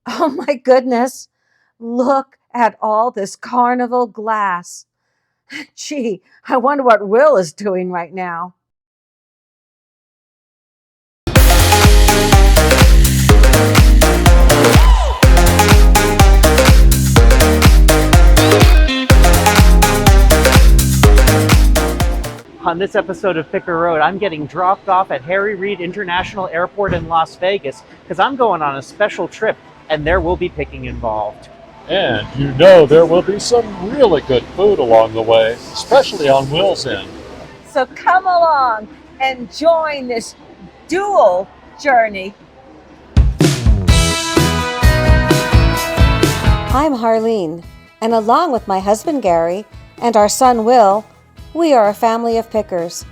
Oh my goodness, look at all this Carnival glass. Gee, I wonder what Will is doing right now. On this episode of Picker Road, I'm getting dropped off at Harry Reid International Airport in Las Vegas because I'm going on a special trip and there will be picking involved. And you know there will be some really good food along the way, especially on Will's end. So come along and join this dual journey. I'm Harlene, and along with my husband Gary and our son Will, we are a family of pickers.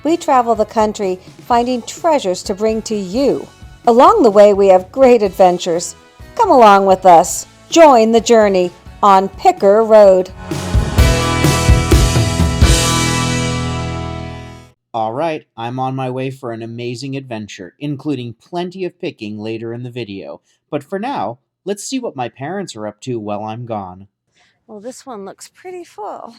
We travel the country finding treasures to bring to you. Along the way, we have great adventures. Come along with us. Join the journey on Picker Road. All right, I'm on my way for an amazing adventure, including plenty of picking later in the video. But for now, let's see what my parents are up to while I'm gone. Well, this one looks pretty full.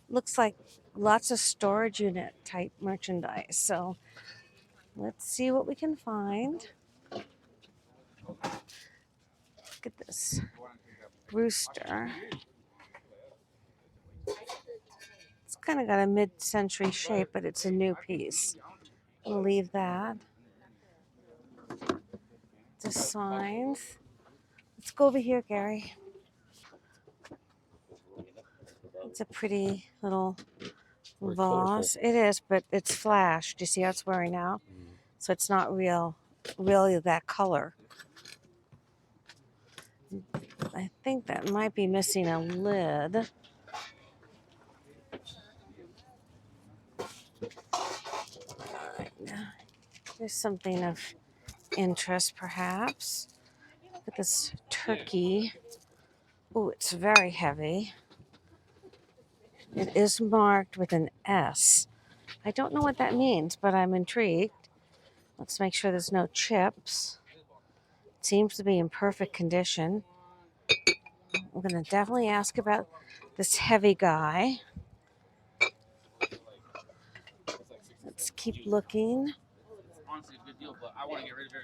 Looks like lots of storage unit type merchandise. So let's see what we can find. Look at this rooster. It's kind of got a mid-century shape, but it's a new piece. We'll leave that. The signs. Let's go over here, Gary. It's a pretty little vase. It is, but it's flashed. You see how it's wearing out? So it's not really that color. I think that might be missing a lid. There's something of interest, perhaps. Look at this turkey. Oh, it's very heavy. It is marked with an S. I don't know what that means, but I'm intrigued. Let's make sure there's no chips. It seems to be in perfect condition. I'm going to definitely ask about this heavy guy. Let's keep looking.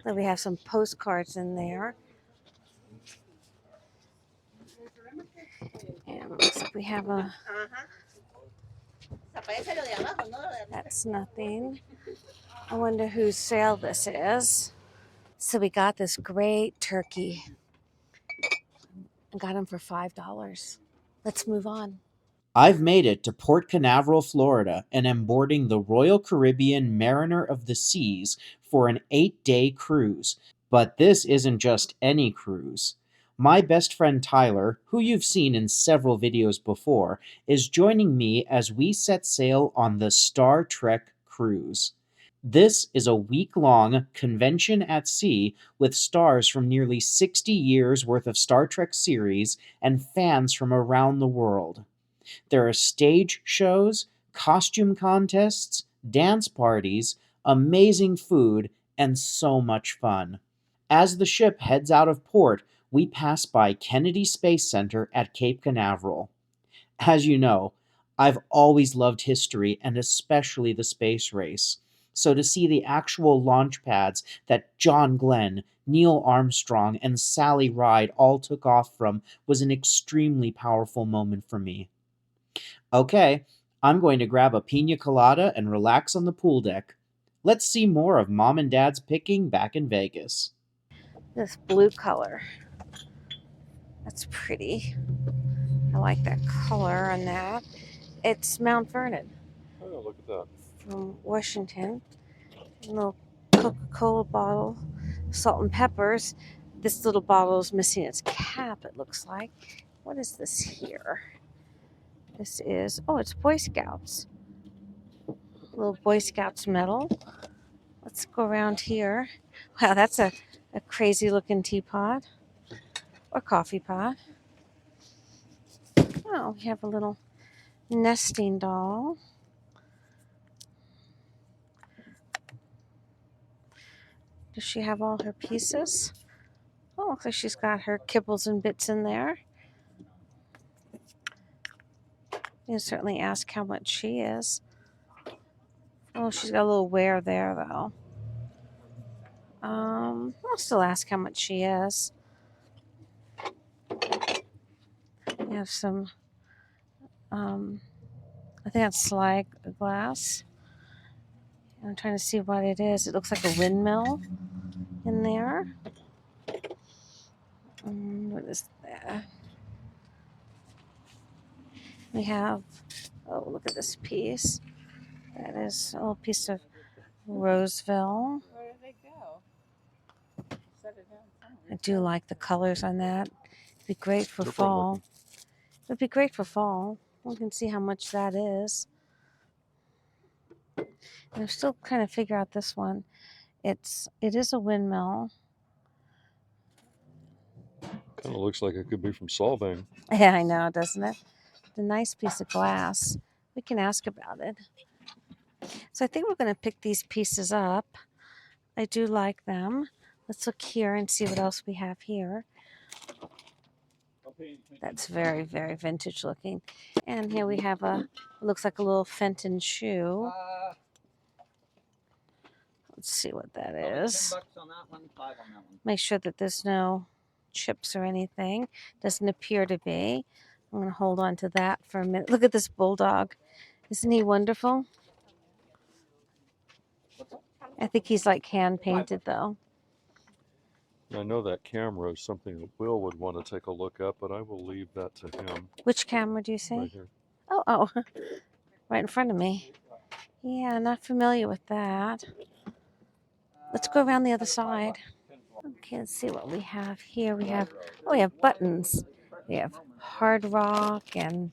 Then we have some postcards in there. And it looks like we have a... That's nothing. I wonder whose sale this is. So we got this great turkey. I got him for $5. Let's move on. I've made it to Port Canaveral, Florida, and am boarding the Royal Caribbean Mariner of the Seas for an 8-day cruise. But this isn't just any cruise. My best friend Tyler, who you've seen in several videos before, is joining me as we set sail on the Star Trek cruise. This is a week-long convention at sea with stars from nearly 60 years worth of Star Trek series and fans from around the world. There are stage shows, costume contests, dance parties, amazing food, and so much fun. As the ship heads out of port, we pass by Kennedy Space Center at Cape Canaveral. As you know, I've always loved history and especially the space race. So to see the actual launch pads that John Glenn, Neil Armstrong, and Sally Ride all took off from was an extremely powerful moment for me. Okay, I'm going to grab a pina colada and relax on the pool deck. Let's see more of Mom and Dad's picking back in Vegas. This blue color. That's pretty. I like that color on that. It's Mount Vernon. Oh, look at that. From Washington. A little Coca-Cola bottle. Salt and peppers. This little bottle is missing its cap, it looks like. What is this here? This is, oh, it's Boy Scouts. A little Boy Scouts medal. Let's go around here. Wow, that's a crazy looking teapot or coffee pot. Oh, we have a little nesting doll. Does she have all her pieces? Oh, looks like she's got her kibbles and bits in there. You can certainly ask how much she is. Oh, she's got a little wear there, though. I'll still ask how much she is. We have some, I think that's slag glass. I'm trying to see what it is. It looks like a windmill in there. What is that? We have, oh, look at this piece. That is a little piece of Roseville. Where did they go? Set it down. I do like the colors on that. It'd be great for Super fall. looking. It'd be great for fall. We can see how much that is. And I'm still trying to figure out this one. It is a windmill. Kind of looks like it could be from Solvang. Yeah, I know, doesn't it? A nice piece of glass. We can ask about it. So I think we're going to pick these pieces up. I do like them. Let's look here and see what else we have here. That's very, very vintage looking. And here we have looks like a little Fenton shoe. Let's see what that is. $10 on that one, $5 on that one. Make sure that there's no chips or anything. Doesn't appear to be. I'm going to hold on to that for a minute. Look at this bulldog. Isn't he wonderful? I think he's like hand painted though. I know that camera is something that Will would want to take a look at, but I will leave that to him. Which camera do you see? Right here. Oh, right in front of me. Yeah, not familiar with that. Let's go around the other side. Okay, let's see what we have here. We have buttons. We have Hard Rock and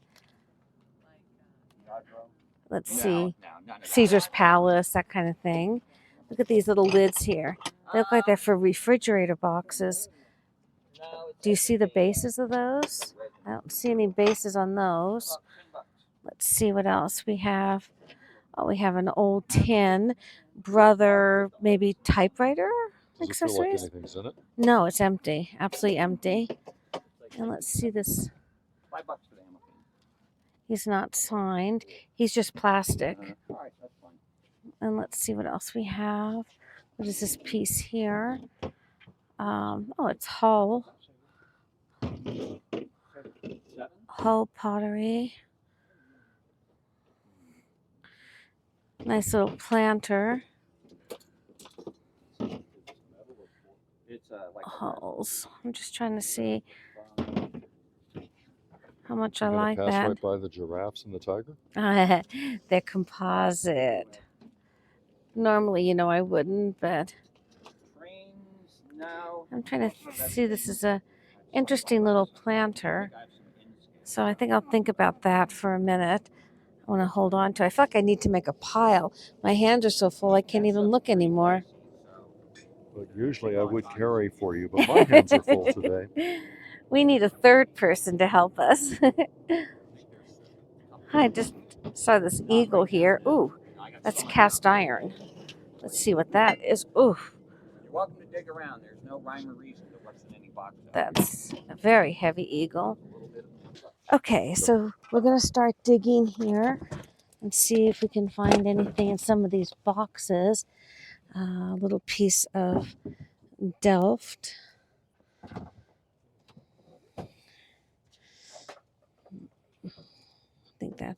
let's see, Caesar's Palace, that kind of thing. Look at these little lids here. They look like they're for refrigerator boxes. Do you see the bases of those? I don't see any bases on those. Let's see what else we have. Oh, we have an old tin Brother, maybe typewriter Does it feel like accessories. anything's in it? No, it's empty. Absolutely empty. And let's see this. $5 for the ammo. He's not signed. He's just plastic. All right, that's fine. And let's see what else we have. What is this piece here? Oh, it's Hull pottery. Nice little planter. It's like Hulls. I'm just trying to see how much I You're gonna like pass that. right by the giraffes and the tiger? They're composite. Normally, I wouldn't, but trains now. I'm trying to see. This is a interesting little planter. So I think I'll think about that for a minute. I want to hold on to it. I feel like I need to make a pile. My hands are so full I can't even look anymore. But usually I would carry for you, but my hands are full today. We need a third person to help us. I just saw this eagle here. Ooh, that's cast iron. Let's see what that is. Ooh, You're welcome to dig around. There's no rhyme or reason to what's in any box. that's a very heavy eagle. Okay, so we're going to start digging here and see if we can find anything in some of these boxes. A little piece of Delft. I think that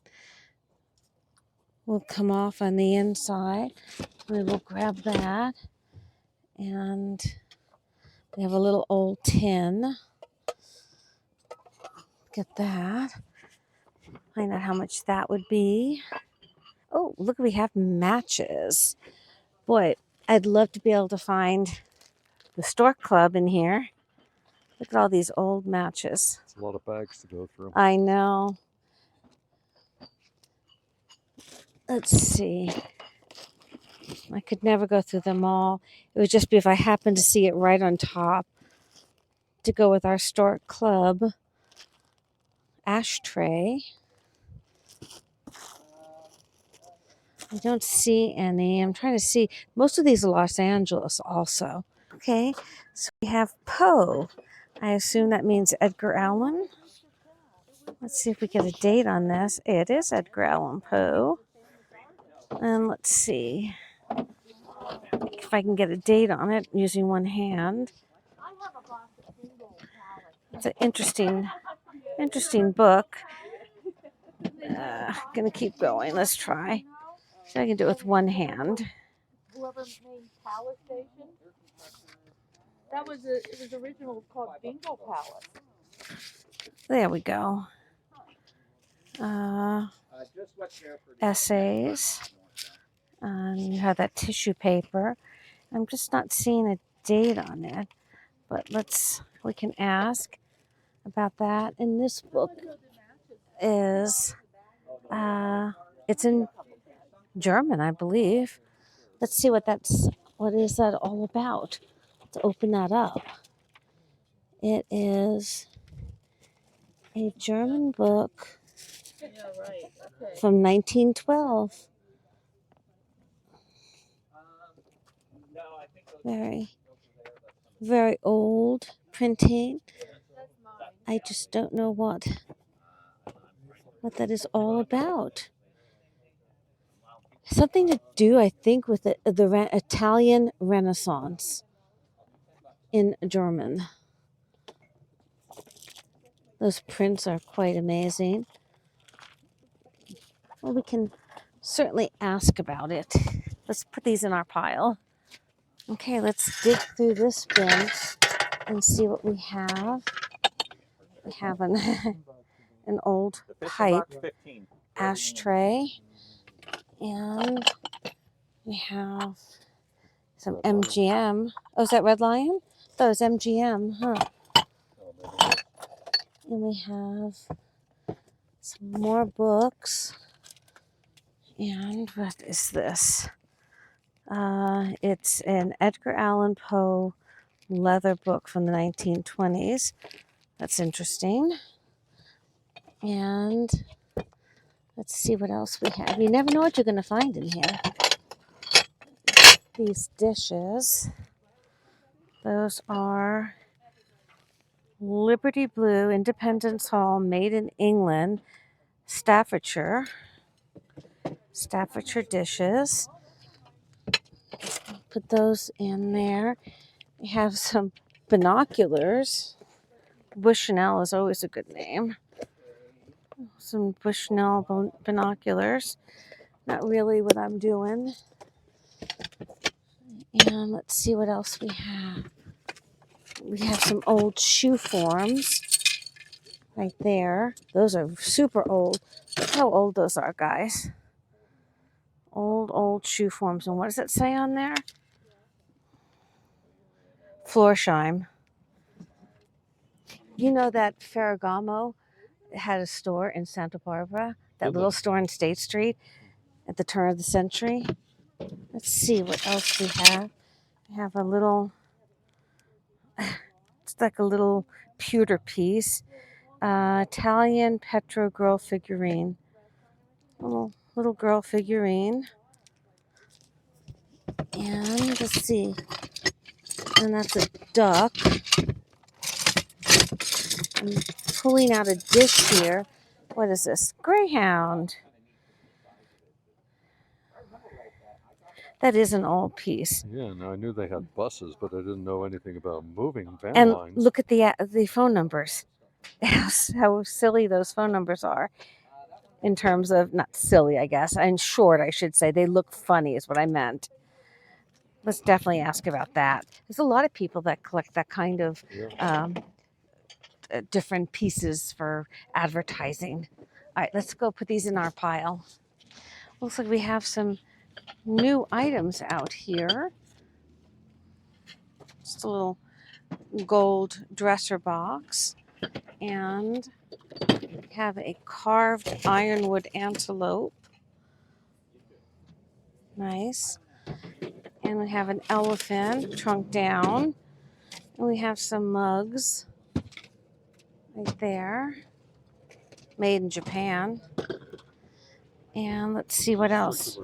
will come off on the inside. We will grab that. And we have a little old tin. Get that. Find out how much that would be. Oh, look, we have matches. Boy, I'd love to be able to find the Stork Club in here. Look at all these old matches. It's a lot of bags to go through. I know. Let's see. I could never go through them all. It would just be if I happened to see it right on top to go with our Stork Club ashtray. I don't see any. I'm trying to see. Most of these are Los Angeles also. Okay, So we have Poe. I assume that means Edgar Allan. Let's see if we get a date on this. It is Edgar Allan Poe. And let's see if I can get a date on it using one hand. It's an interesting book. Gonna keep going. Let's try. So I can do it with one hand. Whoever made Palace Station, it was originally called Bingo Palace. There we go. Essays. You have that tissue paper. I'm just not seeing a date on it, but we can ask about that. And this book is, it's in German, I believe. Let's see what is that all about? Let's open that up. It is a German book from 1912. Very, very old printing. I just don't know what that is all about. Something to do, I think, with the Italian Renaissance in German. Those prints are quite amazing. Well, we can certainly ask about it. Let's put these in our pile. Okay, let's dig through this bin and see what we have. We have an old pipe ashtray, and we have some MGM. Oh, is that Red Lion? I thought it was MGM, huh? And we have some more books. And what is this? It's an Edgar Allan Poe leather book from the 1920s. That's interesting. And let's see what else we have. You never know what you're going to find in here. These dishes. Those are Liberty Blue, Independence Hall, made in England, Staffordshire dishes. Put those in there. We have some binoculars. Bushnell is always a good name. Some Bushnell binoculars. Not really what I'm doing. And let's see what else we have. We have some old shoe forms right there. Those are super old. Look how old those are, guys. Old shoe forms. And what does it say on there? Florsheim. You know that Ferragamo had a store in Santa Barbara? That little store on State Street at the turn of the century? Let's see what else we have. We have a little, it's like a little pewter piece. Italian Petro girl figurine. Little girl figurine. And let's see. And that's a duck. I'm pulling out a dish here. What is this? Greyhound. That is an old piece. Yeah, no, I knew they had buses, but I didn't know anything about moving van And lines. look at the phone numbers. How silly those phone numbers are. In terms of, not silly, I guess. In short, I should say. They look funny is what I meant. Let's definitely ask about that. There's a lot of people that collect that kind of different pieces for advertising. All right, let's go put these in our pile. Looks like we have some new items out here. Just a little gold dresser box. And we have a carved ironwood antelope. Nice. And we have an elephant trunk down. And we have some mugs right there. Made in Japan. And let's see what else.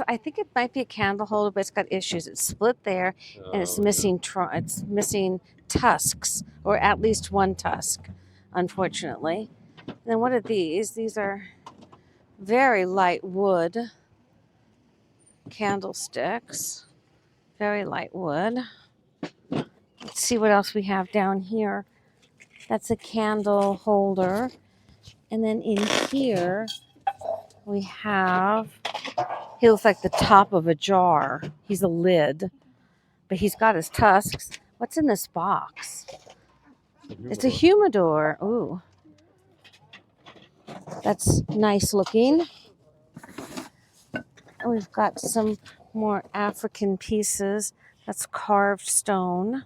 I think it might be a candle holder, but it's got issues. It's split there, and it's Oh, yeah. missing tusks, or at least one tusk, unfortunately. And then what are these? These are very light wood candlesticks. Very light wood. Let's see what else we have down here. That's a candle holder. And then in here, we have, he looks like the top of a jar. He's a lid, but he's got his tusks. What's in this box? It's a humidor. Ooh, that's nice looking. And we've got some more African pieces. That's carved stone.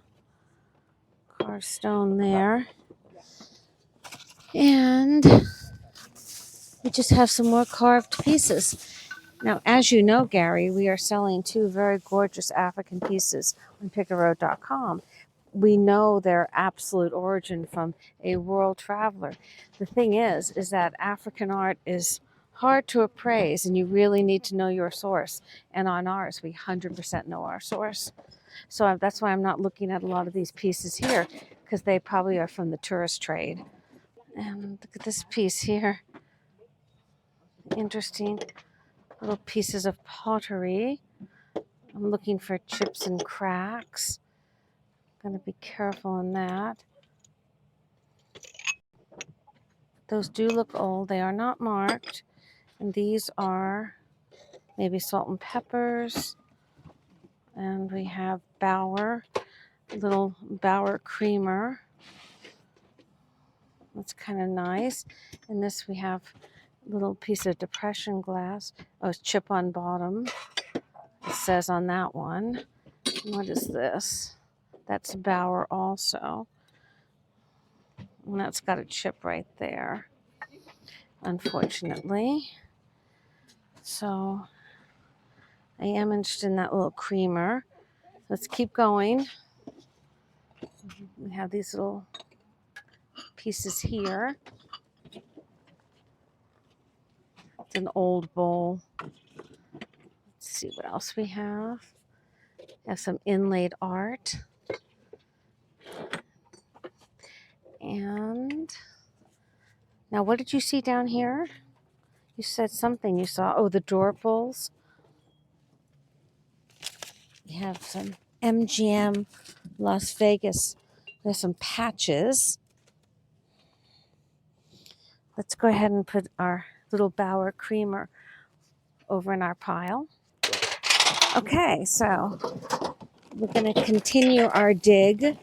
Carved stone there. And we just have some more carved pieces. Now, as you know, Gary, we are selling 2 very gorgeous African pieces on pickerroad.com. We know their absolute origin from a world traveler. The thing is that African art is hard to appraise, and you really need to know your source. And on ours, we 100% know our source. So that's why I'm not looking at a lot of these pieces here, because they probably are from the tourist trade. And look at this piece here. Interesting. Little pieces of pottery. I'm looking for chips and cracks. Going to be careful in that. Those do look old. They are not marked. And these are maybe salt and peppers. And we have Bauer, little Bauer creamer. That's kind of nice. And this we have a little piece of depression glass. Oh, it's chip on bottom. It says on that one. What is this? That's Bauer also. And that's got a chip right there, unfortunately. So I am interested in that little creamer. Let's keep going. We have these little pieces here. It's an old bowl. Let's see what else we have. We have some inlaid art. And now, what did you see down here? You said something you saw. Oh, the door pulls. We have some MGM Las Vegas. There's some patches. Let's go ahead and put our little Bauer creamer over in our pile. Okay, so we're going to continue our dig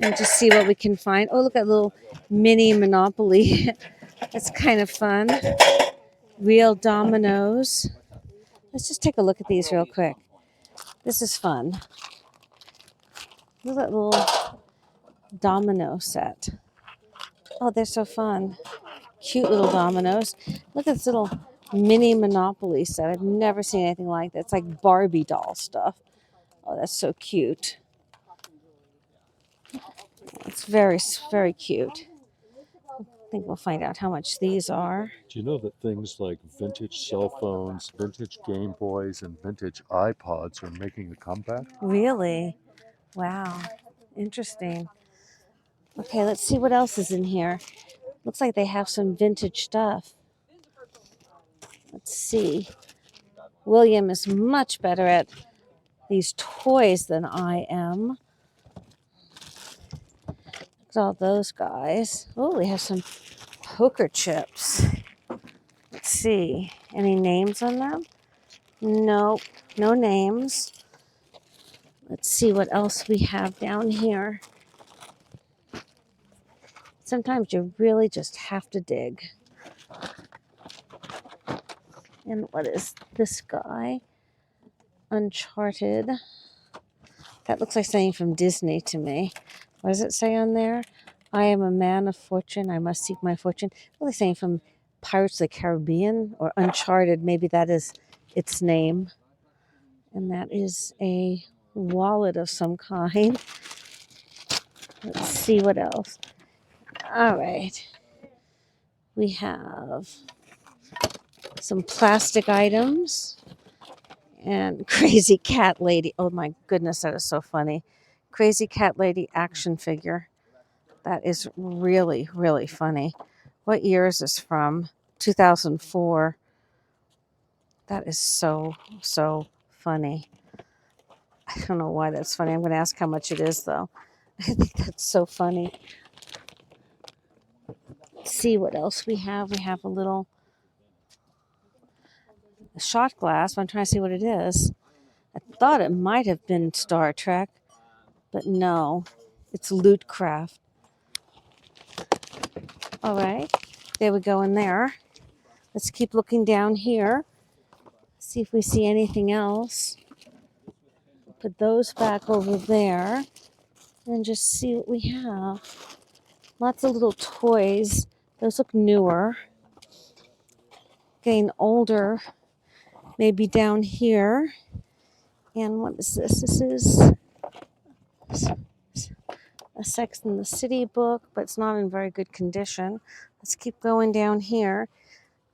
and just see what we can find. Oh, look at little mini Monopoly. That's kind of fun. Real dominoes. Let's just take a look at these real quick. This is fun. Look at that little domino set. Oh, they're so fun. Cute little dominoes. Look at this little mini Monopoly set. I've never seen anything like that. It's like Barbie doll stuff. Oh, that's so cute. It's very, very cute. I think we'll find out how much these are. Do you know that things like vintage cell phones, vintage Game Boys, and vintage iPods are making a comeback? Really? Wow. Interesting. Okay, let's see what else is in here. Looks like they have some vintage stuff. Let's see. William is much better at these toys than I am. Look at all those guys. Oh, we have some poker chips. Let's see. Any names on them? Nope, no names. Let's see what else we have down here. Sometimes you really just have to dig. And what is this guy? Uncharted. That looks like something from Disney to me. What does it say on there? I am a man of fortune. I must seek my fortune. Really saying from Pirates of the Caribbean or Uncharted. Maybe that is its name. And that is a wallet of some kind. Let's see what else. All right. We have some plastic items, and Crazy Cat Lady. Oh my goodness, that is so funny. Crazy Cat Lady action figure. That is really, really funny. What year is this from? 2004. That is so, so funny. I don't know why that's funny. I'm going to ask how much it is, though. I think that's so funny. Let's see what else we have. We have a little shot glass. I'm trying to see what it is. I thought it might have been Star Trek, but no, it's Loot Craft. All right, there we go in there. Let's keep looking down here. See if we see anything else. Put those back over there and just see what we have. Lots of little toys. Those look newer. Getting older, maybe down here. And what is this? This is a Sex and the City book, but it's not in very good condition. Let's keep going down here.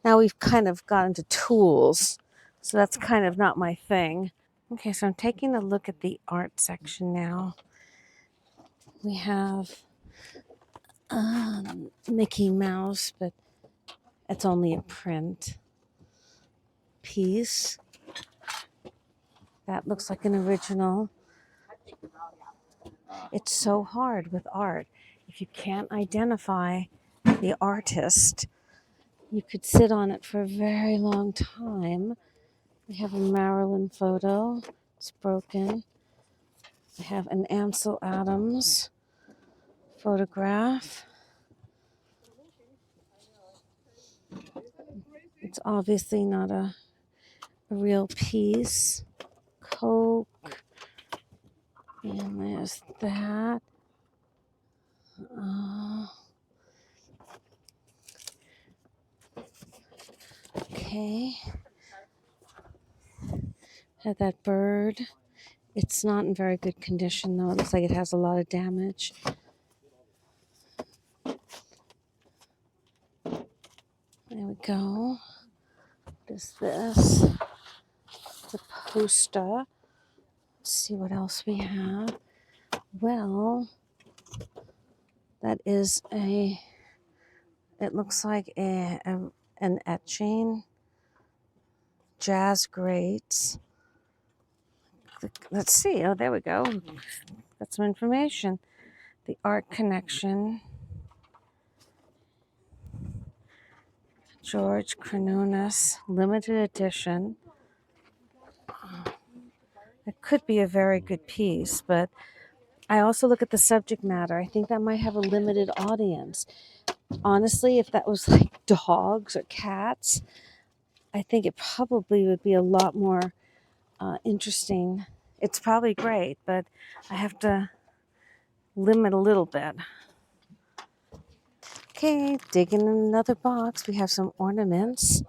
Now we've kind of got into tools, so that's kind of not my thing. Okay, so I'm taking a look at the art section now. We have Mickey Mouse, but it's only a print piece. That looks like an original. It's so hard with art. If you can't identify the artist, you could sit on it for a very long time. We have a Marilyn photo. It's broken. I have an Ansel Adams photograph. It's obviously not a real piece. Coke. And there's that. Okay. Had that bird. It's not in very good condition, though. It looks like it has a lot of damage. There we go. What is this? It's a poster. Let's see what else we have. Well, that is it looks like an etching. Jazz greats. Let's see. Oh, there we go. Got some information. The Art Connection. George Cronounis, limited edition. It could be a very good piece, but I also look at the subject matter. I think that might have a limited audience. Honestly, if that was like dogs or cats, I think it probably would be a lot more interesting. It's probably great, but I have to limit a little bit. Okay, digging in another box. We have some ornaments.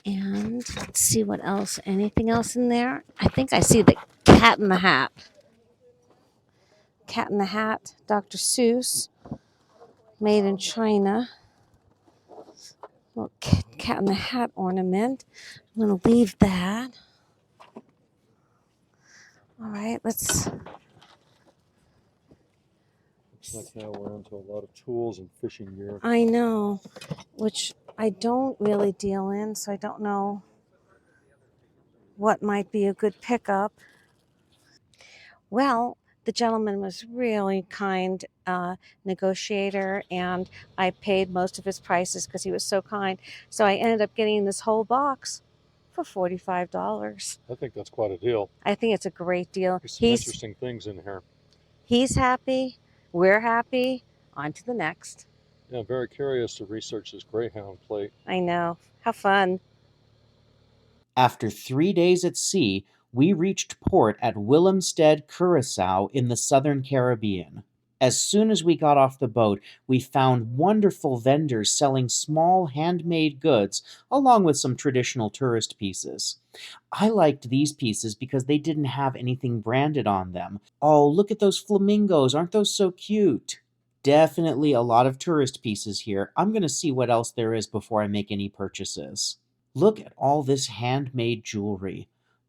And let's see what else. Anything else in there? I think I see the Cat in the Hat. Cat in the Hat, Dr. Seuss, made in China. Little Cat in the Hat ornament. I'm going to leave that. All right, let's... Looks like now we're into a lot of tools and fishing gear. I know, which I don't really deal in, so I don't know what might be a good pickup. Well, the gentleman was really kind negotiator, and I paid most of his prices because he was so kind. So I ended up getting this whole box for $45. I think that's quite a deal. I think it's a great deal. There's some interesting things in here. He's happy. We're happy. On to the next. Yeah, I'm very curious to research this Greyhound plate. I know. How fun. After 3 days at sea, we reached port at Willemstad, Curaçao in the southern Caribbean. As soon as we got off the boat, we found wonderful vendors selling small handmade goods along with some traditional tourist pieces. I liked these pieces because they didn't have anything branded on them. Oh, look at those flamingos, aren't those so cute? definitely a lot of tourist pieces here. I'm going to see what else there is before I make any purchases. Look at all this handmade jewelry.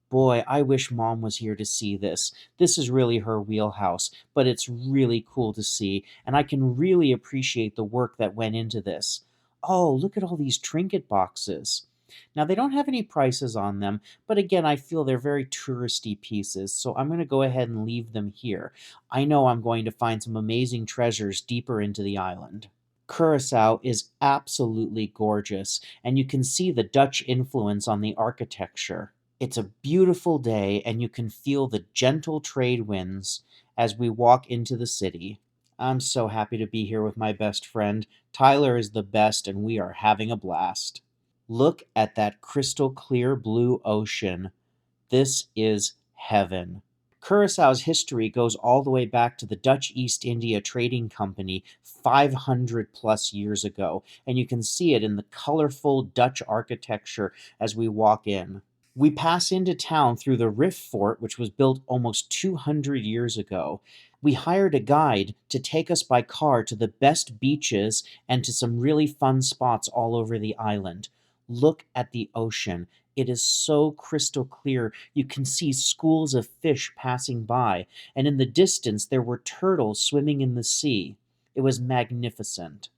Boy, I wish Mom was here to see this. This is really her wheelhouse, but it's really cool to see, and I can really appreciate the work that went into this. Oh, look at all these trinket boxes. Now, they don't have any prices on them, but again, I feel they're very touristy pieces, so I'm going to go ahead and leave them here. I know I'm going to find some amazing treasures deeper into the island. Curacao is absolutely gorgeous, and you can see the Dutch influence on the architecture. It's a beautiful day, and you can feel the gentle trade winds as we walk into the city. I'm so happy to be here with my best friend. Tyler is the best, and we are having a blast. Look at that crystal clear blue ocean. This is heaven. Curaçao's history goes all the way back to the Dutch East India Trading Company 500 plus years ago, and you can see it in the colorful Dutch architecture as we walk in. We pass into town through the Riff Fort, which was built almost 200 years ago. We hired a guide to take us by car to the best beaches and to some really fun spots all over the island. Look at the ocean. It is so crystal clear. You can see schools of fish passing by, and in the distance there were turtles swimming in the sea. It was magnificent.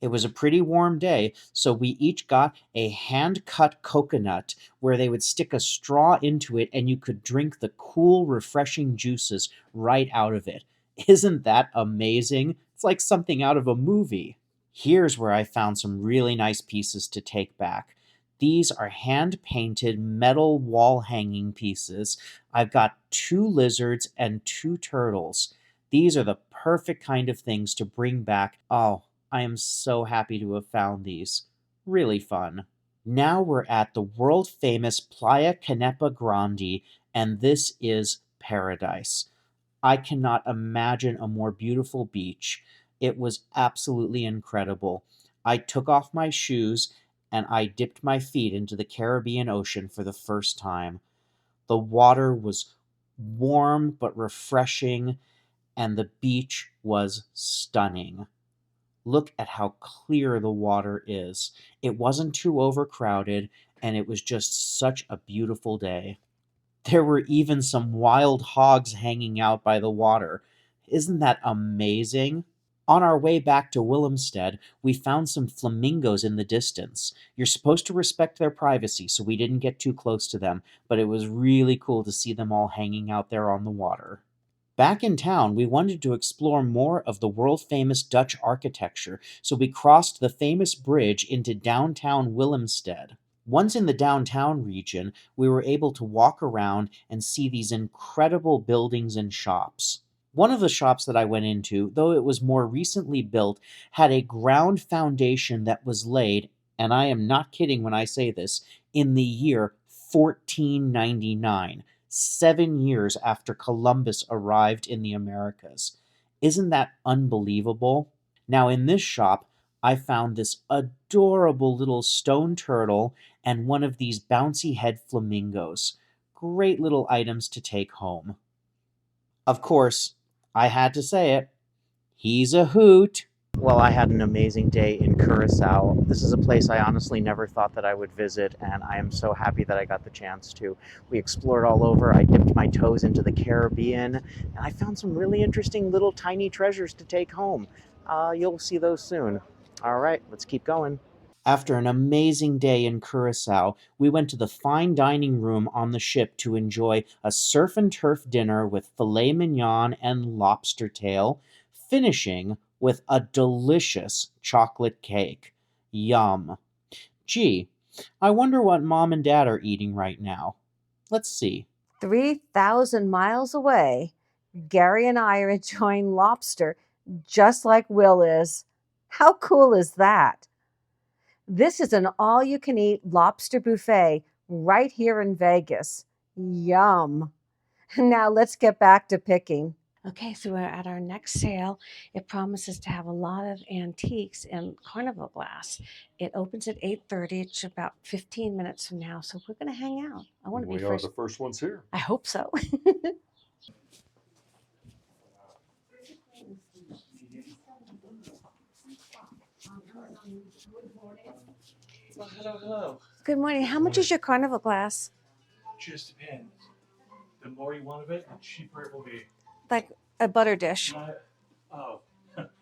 It was a pretty warm day, so we each got a hand-cut coconut where they would stick a straw into it and you could drink the cool, refreshing juices right out of it. Isn't that amazing? It's like something out of a movie. Here's where I found some really nice pieces to take back. These are hand-painted metal wall hanging pieces. I've got 2 lizards and 2 turtles. These are the perfect kind of things to bring back. Oh, I am so happy to have found these. Really fun. Now we're at the world-famous Playa Canepa Grande, and this is paradise. I cannot imagine a more beautiful beach. It was absolutely incredible. I took off my shoes and I dipped my feet into the Caribbean Ocean for the first time. The water was warm but refreshing, and the beach was stunning. Look at how clear the water is. It wasn't too overcrowded, and it was just such a beautiful day. There were even some wild hogs hanging out by the water. Isn't that amazing? On our way back to Willemstad, we found some flamingos in the distance. You're supposed to respect their privacy, so we didn't get too close to them, but it was really cool to see them all hanging out there on the water. Back in town, we wanted to explore more of the world-famous Dutch architecture, so we crossed the famous bridge into downtown Willemstad. Once in the downtown region, we were able to walk around and see these incredible buildings and shops. One of the shops that I went into, though it was more recently built, had a ground foundation that was laid, and I am not kidding when I say this, in the year 1499, 7 years after Columbus arrived in the Americas. Isn't that unbelievable? Now, in this shop, I found this adorable little stone turtle and one of these bouncy head flamingos. Great little items to take home. Of course, I had to say it. He's a hoot. Well, I had an amazing day in Curacao. This is a place I honestly never thought that I would visit, and I am so happy that I got the chance to. We explored all over. I dipped my toes into the Caribbean, and I found some really interesting little tiny treasures to take home. You'll see those soon. All right, let's keep going. After an amazing day in Curacao, we went to the fine dining room on the ship to enjoy a surf and turf dinner with filet mignon and lobster tail, finishing with a delicious chocolate cake. Yum. Gee, I wonder what Mom and Dad are eating right now. Let's see. 3,000 miles away, Gary and I are enjoying lobster just like Will is. How cool is that? This is an all-you-can-eat lobster buffet right here in Vegas. Yum. Now let's get back to picking. Okay, so we're at our next sale. It promises to have a lot of antiques and Carnival glass. It opens at 8:30. It's about 15 minutes from now, so we're going to hang out. I want to be We are the first ones here. I hope so. Hello. Good morning. How much is your Carnival glass? Just depends. The more you want of it, the cheaper it will be. Like a butter dish. Oh,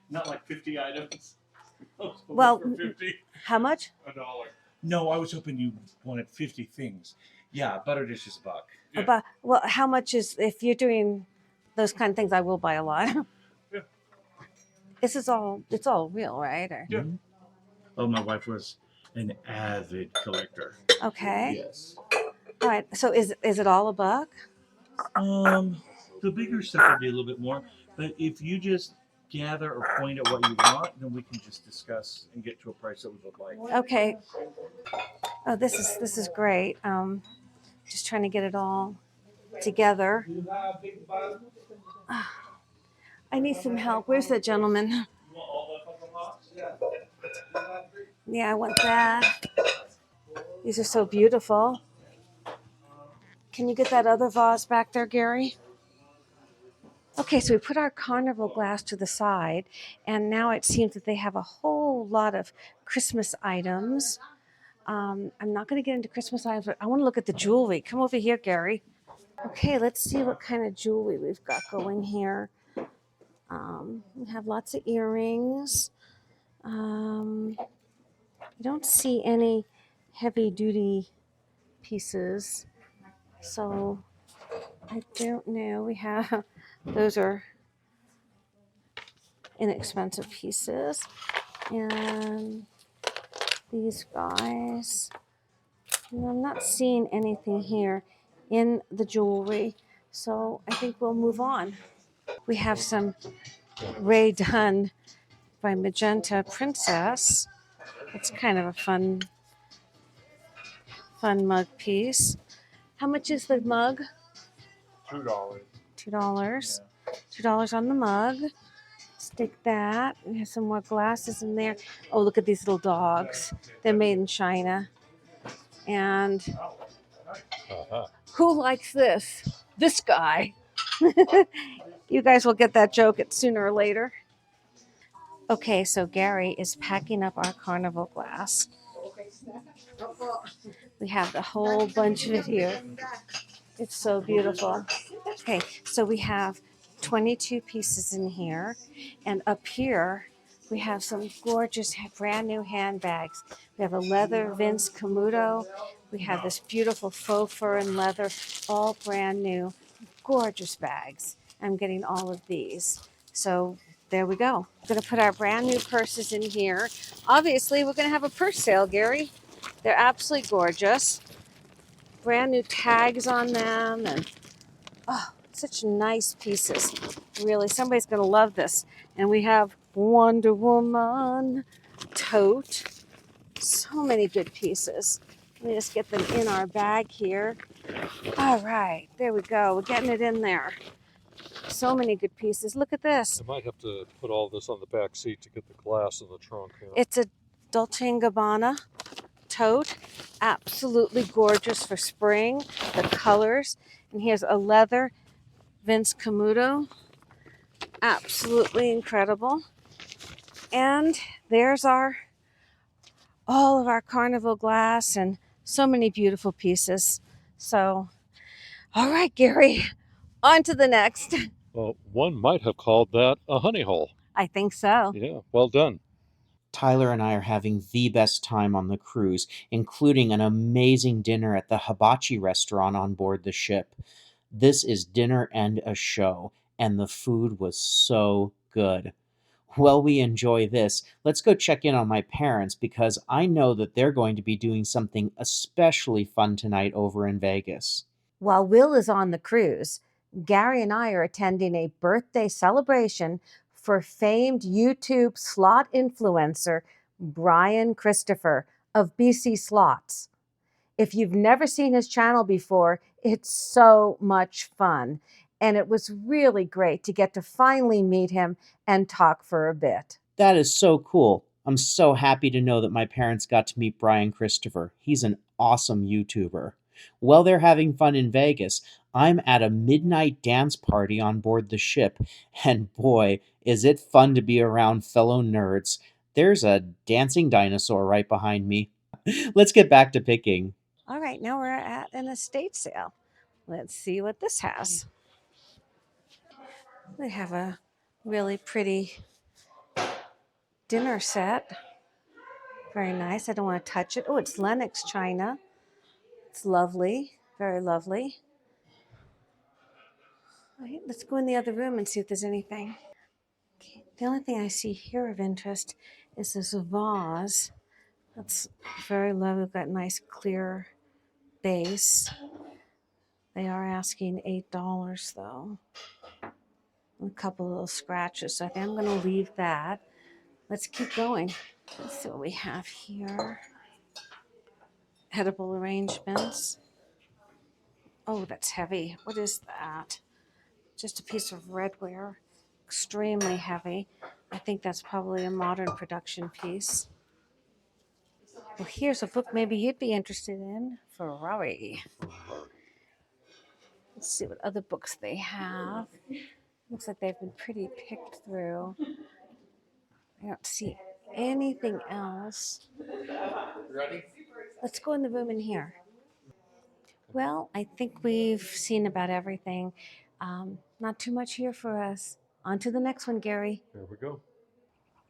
not like 50 items. Well, for 50. How much? $1. No, I was hoping you wanted 50 things. Yeah, butter dish is $1. Yeah. Well, how much is, if you're doing those kind of things, I will buy a lot. Yeah. It's all real, right? Or, Yeah. Oh, my wife was an avid collector. okay. Yes. All right. So is it all $1? The bigger stuff would be a little bit more, but if you just gather or point at what you want, then we can just discuss and get to a price that we would like. Okay. Oh, this is great. Just trying to get it all together. I need some help. Where's that gentleman? Yeah, I want that. These are so beautiful. Can you get that other vase back there, Gary? Okay, so we put our Carnival glass to the side, and now it seems that they have a whole lot of Christmas items. I'm not going to get into Christmas items, but I want to look at the jewelry. Come over here, Gary. Okay, let's see what kind of jewelry we've got going here. We have lots of earrings. I don't see any heavy-duty pieces, so I don't know. We have, those are inexpensive pieces. And these guys, I'm not seeing anything here in the jewelry, so I think we'll move on. We have some Ray Dunn by Magenta Princess. It's kind of a fun mug piece. How much is the mug? $2. $2. $2 on the mug. Stick that. We have some more glasses in there. Oh, look at these little dogs. They're made in China. And who likes this? This guy. You guys will get that joke sooner or later. Okay, so Gary is packing up our Carnival glass. We have the whole bunch of it here. It's so beautiful. Okay, so we have 22 pieces in here. And up here, we have some gorgeous brand new handbags. We have a leather Vince Camuto. We have this beautiful faux fur and leather, all brand new, gorgeous bags. I'm getting all of these. So there we go. We're going to put our brand new purses in here. Obviously, we're going to have a purse sale, Gary. They're absolutely gorgeous. Brand new tags on them, and oh, such nice pieces. Really, somebody's going to love this. And we have Wonder Woman tote. So many good pieces. Let me just get them in our bag here. All right, there we go. We're getting it in there. So many good pieces. Look at this. I might have to put all this on the back seat to get the glass in the trunk. Yeah. It's a Dolce & Gabbana tote. Absolutely gorgeous for spring. The colors. And here's a leather Vince Camuto. Absolutely incredible. And there's all of our Carnival glass and so many beautiful pieces. So, all right, Gary, on to the next. Well, one might have called that a honey hole. I think so. Yeah, well done. Tyler and I are having the best time on the cruise, including an amazing dinner at the hibachi restaurant on board the ship. This is dinner and a show, and the food was so good. While we enjoy this, let's go check in on my parents because I know that they're going to be doing something especially fun tonight over in Vegas. While Will is on the cruise, Gary and I are attending a birthday celebration for famed YouTube slot influencer Brian Christopher of BC Slots. If you've never seen his channel before, it's so much fun. And it was really great to get to finally meet him and talk for a bit. That is so cool. I'm so happy to know that my parents got to meet Brian Christopher. He's an awesome YouTuber. While they're having fun in Vegas, I'm at a midnight dance party on board the ship, and boy, is it fun to be around fellow nerds. There's a dancing dinosaur right behind me. Let's get back to picking. All right, now we're at an estate sale. Let's see what this has. They have a really pretty dinner set. Very nice. I don't want to touch it. Oh, it's Lenox china. It's lovely. Very lovely. All right, let's go in the other room and see if there's anything. Okay, the only thing I see here of interest is this vase. That's very lovely. We've got nice clear base. They are asking $8 though. A couple of little scratches. So I think I'm going to leave that. Let's keep going. Let's see what we have here. Edible arrangements. Oh, that's heavy. What is that? Just a piece of redware. Extremely heavy. I think that's probably a modern production piece. Well, here's a book maybe you'd be interested in. Ferrari. Let's see what other books they have. Looks like they've been pretty picked through. I don't see anything else. Ready? Let's go in the room in here. Well, I think we've seen about everything. Not too much here for us. On to the next one, Gary. There we go.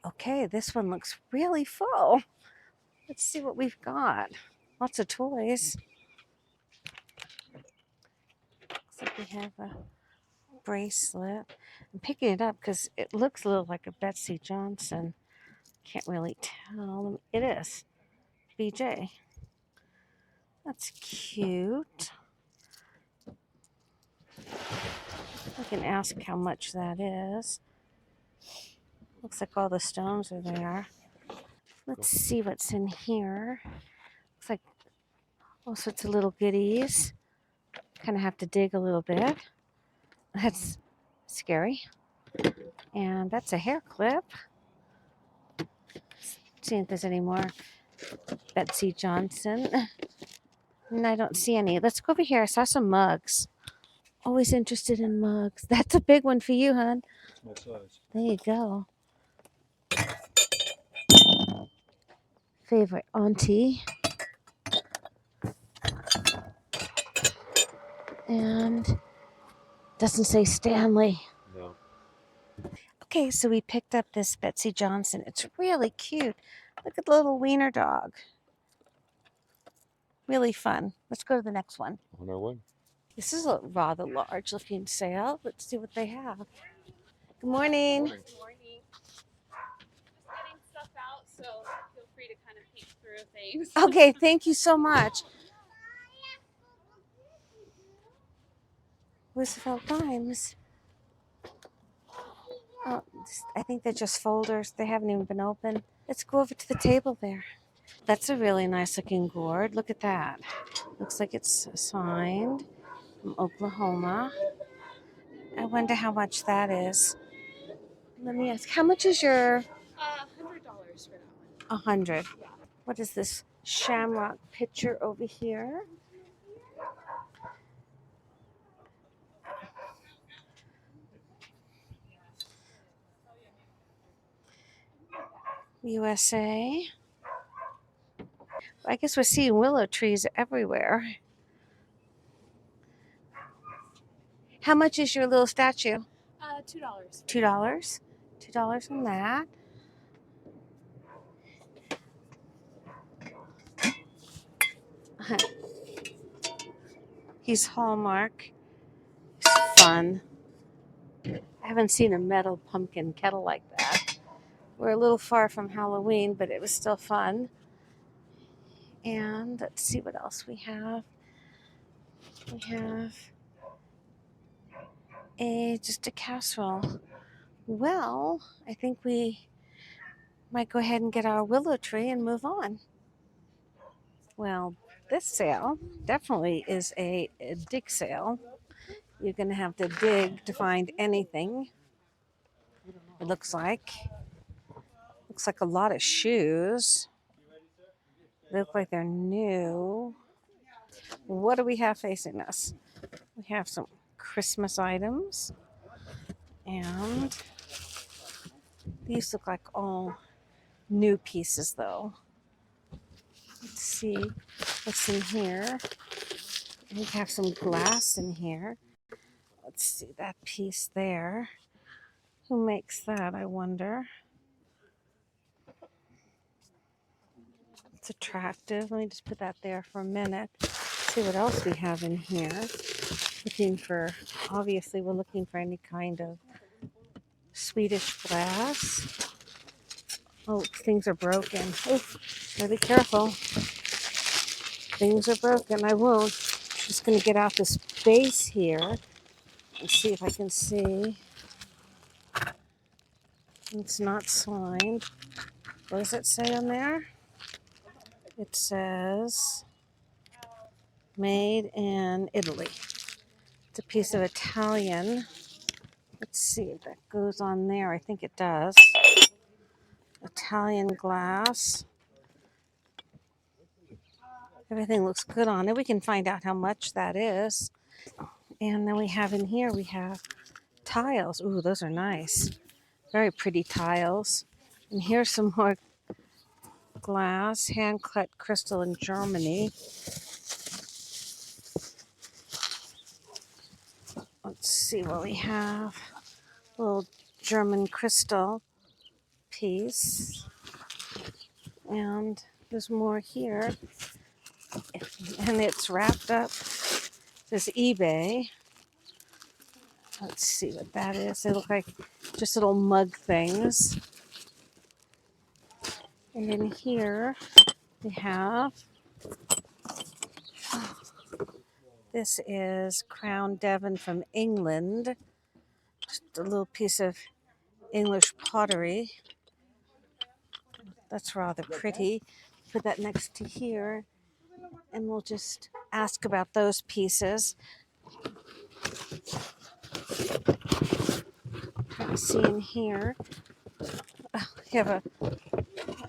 Okay, this one looks really full. Let's see what we've got. Lots of toys. Looks like we have a bracelet. I'm picking it up because it looks a little like a Betsy Johnson. Can't really tell. It is. BJ. That's cute. I can ask how much that is. Looks like all the stones are there. Let's see what's in here. Looks like all sorts of little goodies. Kind of have to dig a little bit. That's scary. And that's a hair clip. See if there's any more Betsy Johnson. And I don't see any. Let's go over here. I saw some mugs. Always interested in mugs. That's a big one for you, hon. That's my size. There you go. Favorite auntie. And doesn't say Stanley. No. Okay, so we picked up this Betsy Johnson. It's really cute. Look at the little wiener dog. Really fun. Let's go to the next one. On our way. This is a rather large looking sale. Let's see what they have. Good morning. Morning. Good morning. Just getting stuff out, so feel free to kind of peek through things. Okay, thank you so much. Roosevelt Times. Oh, I think they're just folders. They haven't even been opened. Let's go over to the table there. That's a really nice looking gourd. Look at that. Looks like it's signed from Oklahoma. I wonder how much that is. Let me ask. How much is your? $100 for that one. 100. What is this shamrock pitcher over here? USA. I guess we're seeing willow trees everywhere. How much is your little statue? $2. $2. $2 on that. He's Hallmark. He's fun. I haven't seen a metal pumpkin kettle like that. We're a little far from Halloween, but it was still fun. And let's see what else we have. We have just a casserole. Well, I think we might go ahead and get our willow tree and move on. Well, this sale definitely is a dig sale. You're going to have to dig to find anything. It looks like. Looks like a lot of shoes. They look like they're new. What do we have facing us? We have some Christmas items. And these look like all new pieces though. Let's see what's in here. We have some glass in here. Let's see that piece there. Who makes that, I wonder? It's attractive. Let me just put that there for a minute. See what else we have in here. Obviously we're looking for any kind of Swedish glass. Oh, things are broken. Oh, gotta be careful. Things are broken. I won't. Just gonna get out this base here and see if I can see. It's not signed. What does it say on there? It says made in Italy. It's a piece of Italian. Let's see if that goes on there. I think it does. Italian glass. Everything looks good on it. We can find out how much that is. And then we have tiles. Ooh, those are nice. Very pretty tiles. And here's some more glass, hand cut crystal in Germany. Let's see what we have. Little German crystal piece. And there's more here. And it's wrapped up. This eBay. Let's see what that is. They look like just little mug things. And in here we have, this is Crown Devon from England. Just a little piece of English pottery. That's rather pretty. Put that next to here. And we'll just ask about those pieces. Trying to see in here. We have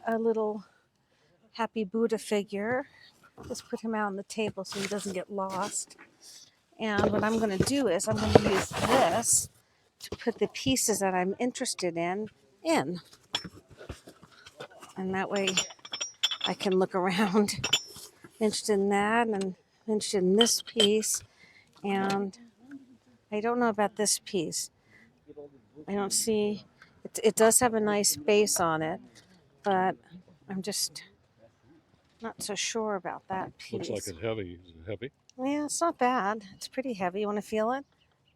a little happy Buddha figure. Just put him out on the table so he doesn't get lost. And what I'm going to do is I'm going to use this to put the pieces that I'm interested in. And that way I can look around. Interested in that and interested in this piece. And I don't know about this piece. I don't see, it does have a nice base on it, but I'm just not so sure about that piece. Looks like it's heavy. Is it heavy? Yeah, it's not bad. It's pretty heavy. You want to feel it?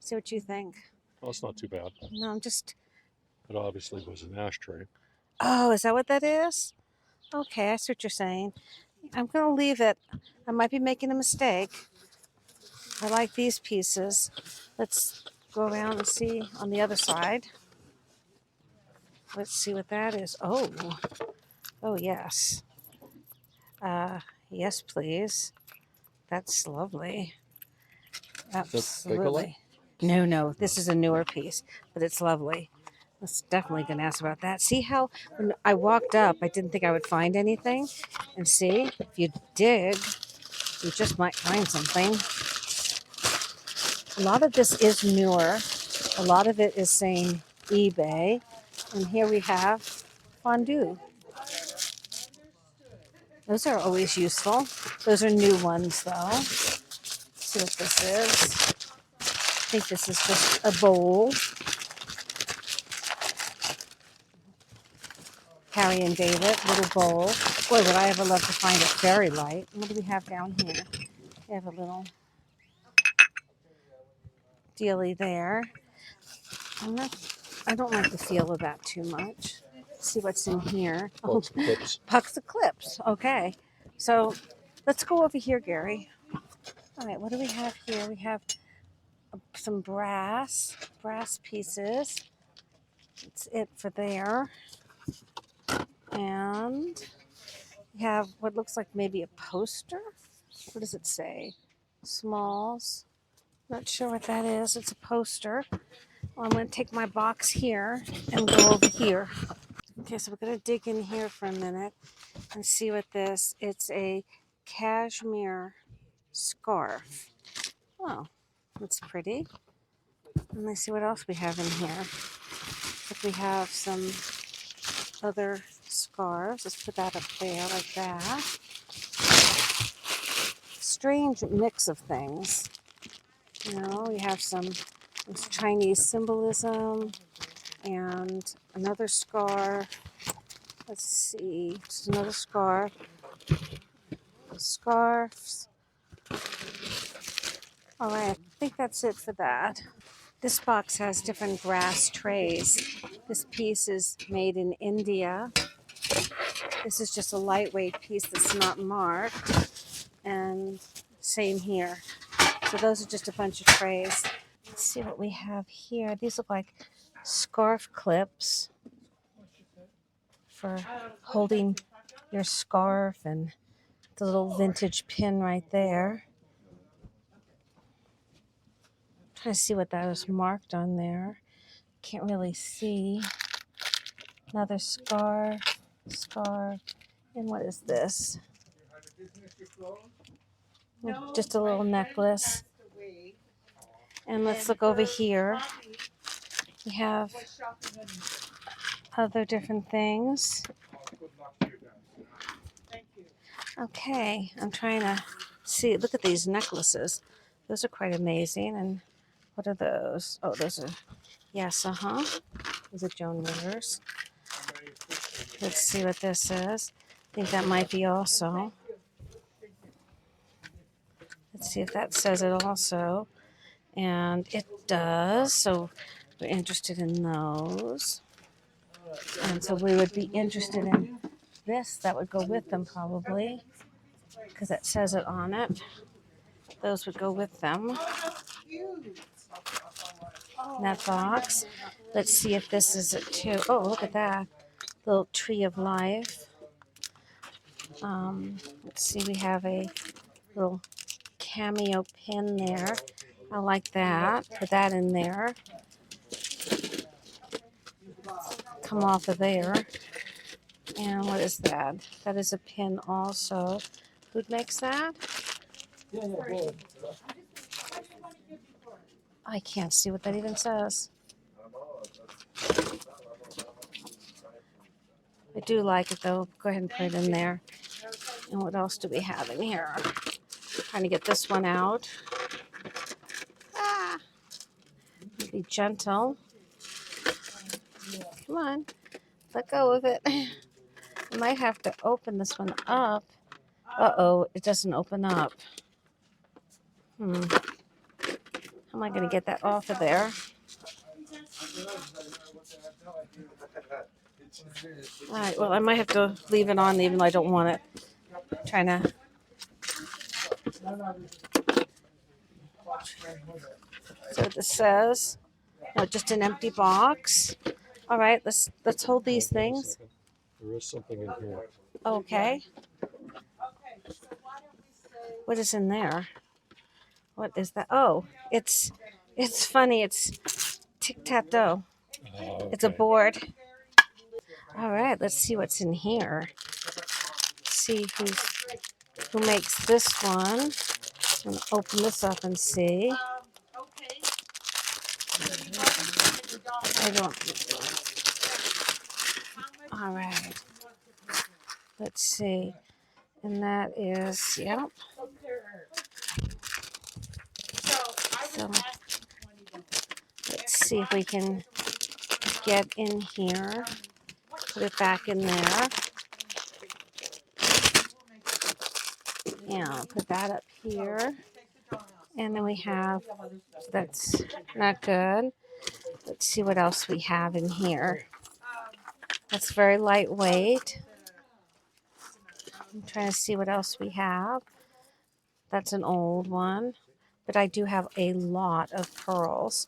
See what you think. Well, it's not too bad. No, I'm just... It obviously was an ashtray. Oh, is that what that is? Okay, I see what you're saying. I'm going to leave it. I might be making a mistake. I like these pieces. Let's go around and see on the other side. Let's see what that is. Oh, yes. Yes, please. That's lovely. Absolutely. No, this is a newer piece, but it's lovely. That's definitely going to ask about that. See how when I walked up, I didn't think I would find anything. And see, if you dig, you just might find something. A lot of this is newer. A lot of it is saying eBay. And here we have fondue. Those are always useful. Those are new ones, though. Let's see what this is. I think this is just a bowl. Harry and David, little bowl. Boy, would I ever love to find a fairy light. What do we have down here? We have a little dealie there. I don't like the feel of that too much. Let's see what's in here. Box of clips. Box of clips. Okay. So let's go over here, Gary. All right, what do we have here? We have some brass pieces. That's it for there. And we have what looks like maybe a poster. What does it say? Smalls. Not sure what that is. It's a poster. Well, I'm going to take my box here and go over here. Okay, so we're going to dig in here for a minute and see what it's a cashmere scarf. Oh, that's pretty. And let's see what else we have in here. We have some other scarves. Let's put that up there like that. Strange mix of things. You know, we have some Chinese symbolism and another scarf. Let's see, just another scarf. Scarves. All right, I think that's it for that. This box has different brass trays. This piece is made in India. This is just a lightweight piece that's not marked. And same here. So those are just a bunch of trays. Let's see what we have here. These look like scarf clips for holding your scarf, and the little vintage pin right there. Trying to see what that is marked on there. Can't really see. Another scarf. And what is this? Just a little necklace. And let's look over here. We have other different things. Okay, I'm trying to see. Look at these necklaces. Those are quite amazing. And what are those? Oh, those are, yes, Those are Joan Rivers. Let's see what this is. I think that might be also. Let's see if that says it also. And it does. So we're interested in those. And so we would be interested in this. That would go with them probably, because it says it on it. Those would go with them. That box. Let's see if this is it too. Oh, look at that. Little tree of life. Let's see, we have a little cameo pin there. I like that. Put that in there. Come off of there. And what is that? That is a pin also. Who makes that? I can't see what that even says. I do like it though. Go ahead and put it in there. And what else do we have in here? Trying to get this one out. Ah, be gentle. Come on, let go of it. I might have to open this one up. Uh-oh, it doesn't open up. How am I going to get that off of there? All right, well, I might have to leave it on even though I don't want it. Trying to. So this says, no, just an empty box. All right, let's hold these things. There is something in here. Okay. What is in there? What is that? Oh, it's funny. It's tic-tac-toe. Okay. It's a board. All right, let's see what's in here. See who makes this one. I'm gonna open this up and see. I don't. All right. Let's see. And that is, yep. So let's see if we can get in here. Put it back in there. Yeah, put that up here. And then we have, that's not good. Let's see what else we have in here. That's very lightweight. I'm trying to see what else we have. That's an old one. But I do have a lot of pearls.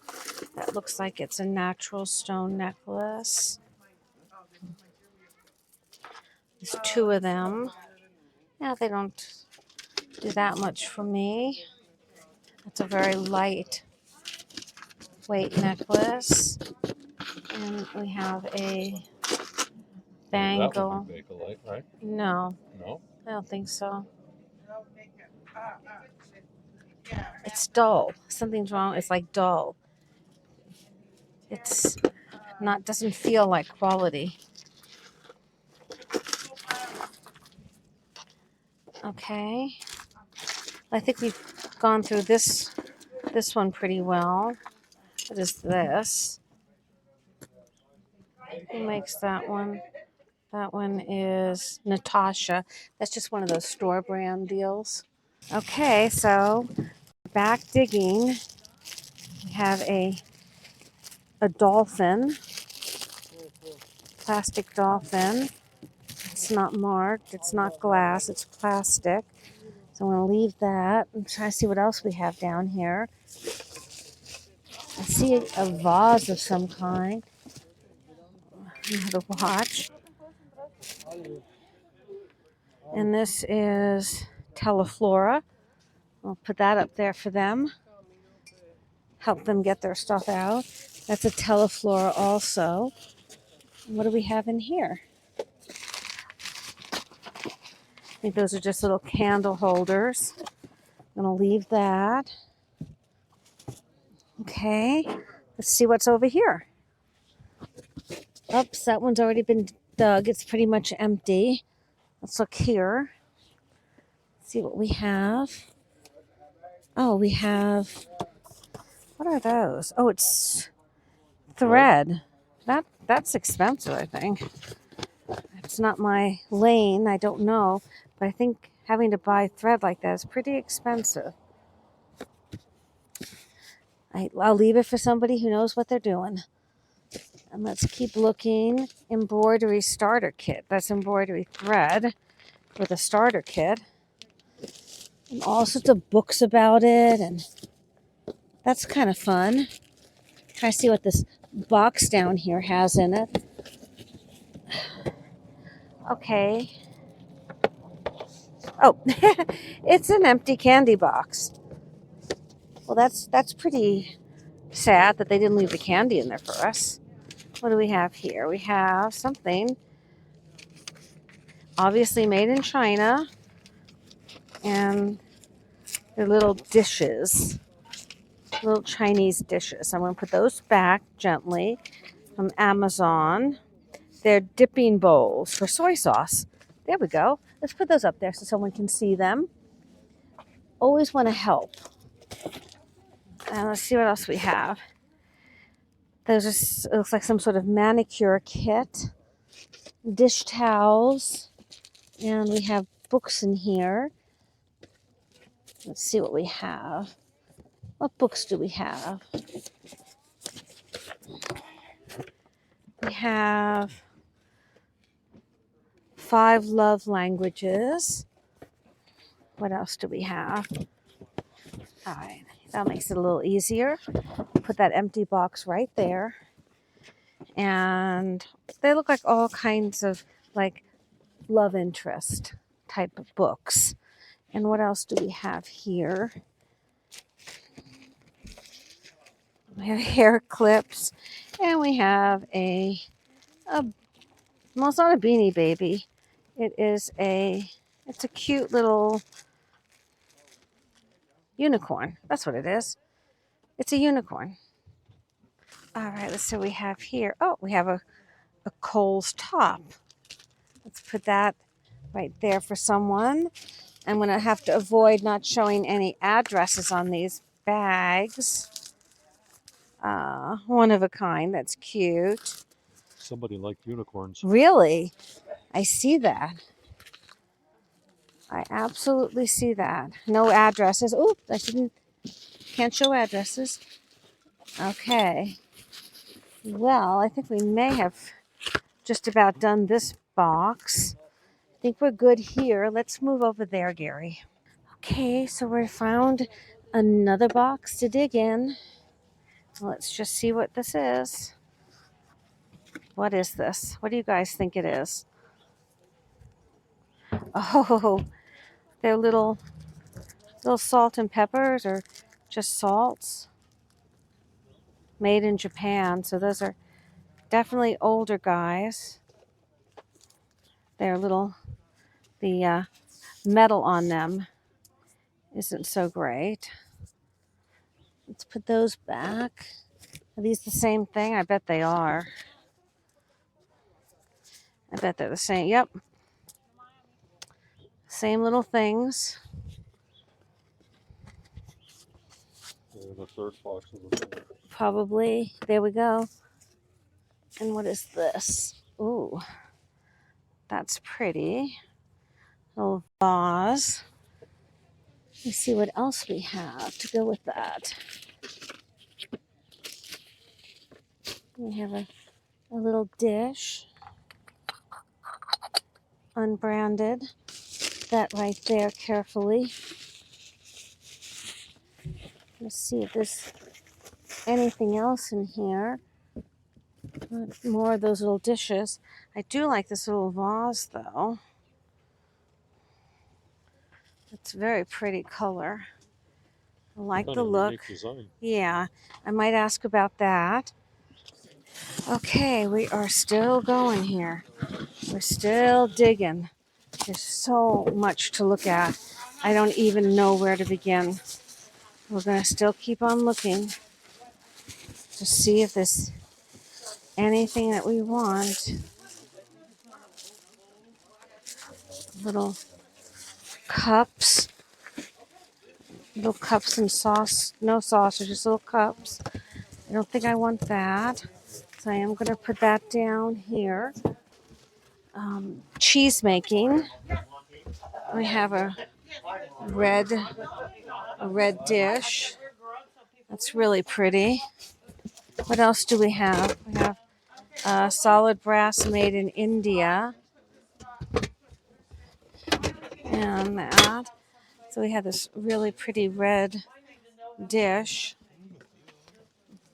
That looks like it's a natural stone necklace. There's two of them. Yeah, they don't do that much for me. It's a very light weight necklace. And we have a bangle. That would be Bakelite, right? No, No? I don't think so. It's dull. Something's wrong. It's like dull. It's not, doesn't feel like quality. Okay. I think we've gone through this one pretty well. What is this? Who makes that one? That one is Natasha. That's just one of those store brand deals. Okay, so back digging. We have a dolphin, plastic dolphin. It's not marked, it's not glass, it's plastic. So I'm going to leave that and try to see what else we have down here. I see a vase of some kind. Another watch. And this is Teleflora. I'll put that up there for them. Help them get their stuff out. That's a Teleflora also. What do we have in here? I think those are just little candle holders. I'm going to leave that. Okay, let's see what's over here. Oops, that one's already been dug. It's pretty much empty. Let's look here. See what we have. Oh, we have, what are those? Oh, it's thread. That's expensive, I think. It's not my lane, I don't know. But I think having to buy thread like that is pretty expensive. I'll leave it for somebody who knows what they're doing. And let's keep looking. Embroidery starter kit. That's embroidery thread with a starter kit. And all sorts of books about it. And that's kind of fun. Try to see what this box down here has in it. Okay. Oh, it's an empty candy box. Well, that's pretty sad that they didn't leave the candy in there for us. What do we have here? We have something obviously made in China, and they're little dishes, little Chinese dishes. I'm going to put those back gently from Amazon. They're dipping bowls for soy sauce. There we go. Let's put those up there so someone can see them. Always want to help. And let's see what else we have. Those are, it looks like some sort of manicure kit. Dish towels. And we have books in here. Let's see what we have. What books do we have? We have 5 love languages. What else do we have? All right, that makes it a little easier. Put that empty box right there. And they look like all kinds of like love interest type of books. And what else do we have here? We have hair clips, and we have well, it's not a Beanie Baby. It's a cute little unicorn. That's what it is. It's a unicorn. All right, let's see what we have here. Oh, we have a Kohl's top. Let's put that right there for someone. I'm going to have to avoid not showing any addresses on these bags. One of a kind. That's cute. Somebody liked unicorns. Really? I see that. I absolutely see that. No addresses. Oh, can't show addresses. Okay. Well, I think we may have just about done this box. I think we're good here. Let's move over there, Gary. Okay, so we found another box to dig in. Let's just see what this is. What is this? What do you guys think it is? Oh, they're little salt and peppers, or just salts. Made in Japan. So those are definitely older guys. They're the metal on them isn't so great. Let's put those back. Are these the same thing? I bet they are. I bet they're the same. Yep. Same little things. The third box of the thing. Probably. There we go. And what is this? Ooh, that's pretty. Little vase. Let's see what else we have to go with that. We have a little dish, unbranded. That right there carefully. Let's see if there's anything else in here. More of those little dishes. I do like this little vase though. It's a very pretty color. I like Kind the of look. unique design. Yeah, I might ask about that. Okay, we are still going here. We're still digging. There's so much to look at. I don't even know where to begin. We're going to still keep on looking to see if there's anything that we want. Little cups. Little cups and sauce. No sauce, just little cups. I don't think I want that. So I am going to put that down here. Cheese making. We have a red dish. That's really pretty. What else do we have? We have solid brass made in India. And that. So we have this really pretty red dish.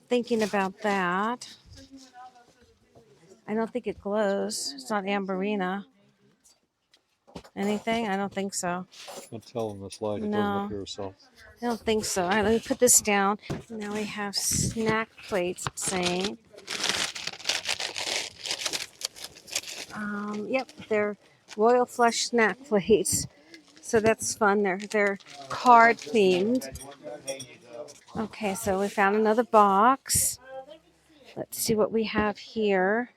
Thinking about that. I don't think it glows. It's not amberina. Anything? I don't think so. Can't tell in this light. It doesn't No, appear so. I don't think so. All right, let me put this down. Now we have snack plates saying. Yep, they're royal flush snack plates. So that's fun. They're card themed. Okay, so we found another box. Let's see what we have here.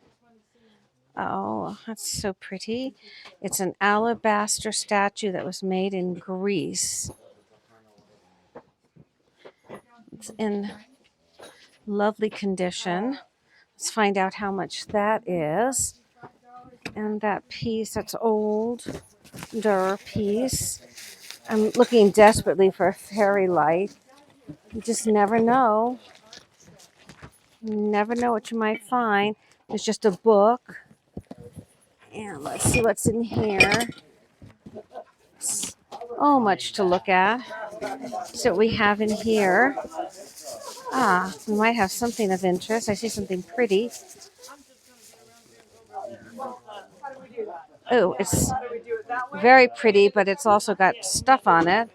Oh, that's so pretty. It's an alabaster statue that was made in Greece. It's in lovely condition. Let's find out how much that is. And that piece, that's older piece. I'm looking desperately for a fairy light. You just never know. You never know what you might find. There's just a book. And let's see what's in here. Oh, much to look at. So we have in here. We might have something of interest. I see something pretty. Oh, it's very pretty, but it's also got stuff on it.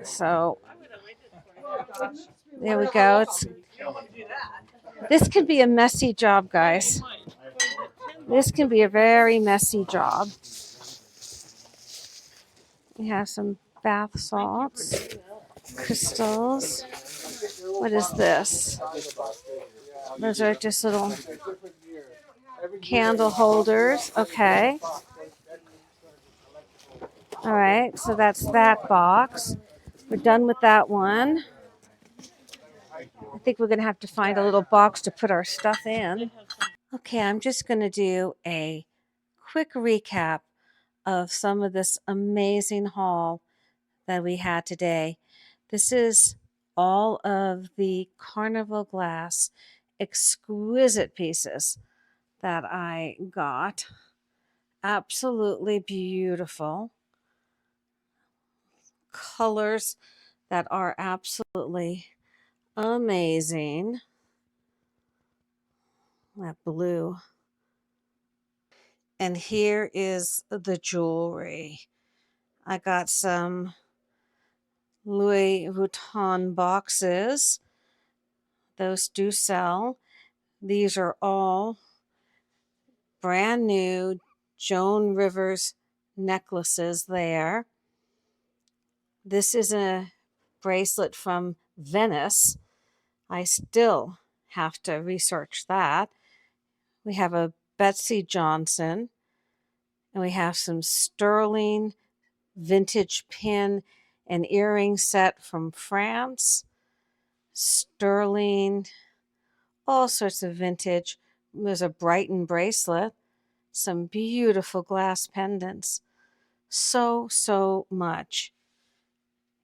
So there we go. This could be a messy job, guys. This can be a very messy job. We have some bath salts, crystals. What is this? Those are just little candle holders. Okay. All right, so that's that box. We're done with that one. I think we're going to have to find a little box to put our stuff in. Okay, I'm just going to do a quick recap of some of this amazing haul that we had today. This is all of the Carnival glass exquisite pieces that I got. Absolutely beautiful. Colors that are absolutely amazing. That blue. And here is the jewelry. I got some Louis Vuitton boxes. Those do sell. These are all brand new Joan Rivers necklaces there. This is a bracelet from Venice. I still have to research that. We have a Betsy Johnson And we have some sterling vintage pin and earring set from France. Sterling, all sorts of vintage. There's a Brighton bracelet, some beautiful glass pendants. So much.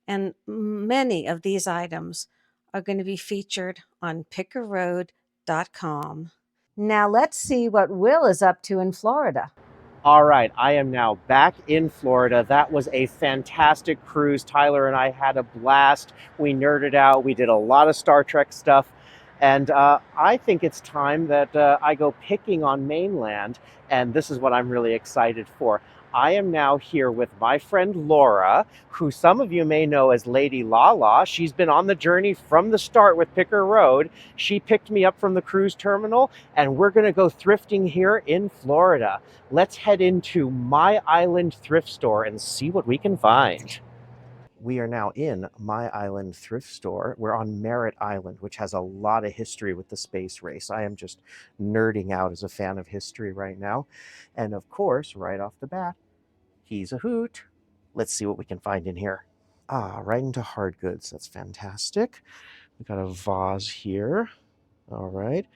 And many of these items are going to be featured on pickerroad.com. Now let's see what Will is up to in Florida. All right, I am now back in Florida. That was a fantastic cruise. Tyler and I had a blast. We nerded out. We did a lot of Star Trek stuff. And I think it's time that I go picking on mainland. And this is what I'm really excited for. I am now here with my friend Laura, who some of you may know as Lady Lala. She's been on the journey from the start with Picker Road. She picked me up from the cruise terminal, and we're going to go thrifting here in Florida. Let's head into My Island Thrift Store and see what we can find. We are now in My Island Thrift Store. We're on Merritt Island, which has a lot of history with the space race. I am just nerding out as a fan of history right now. And of course, right off the bat, he's a hoot. Let's see what we can find in here. Right into hard goods. That's fantastic. We've got a vase here. All right.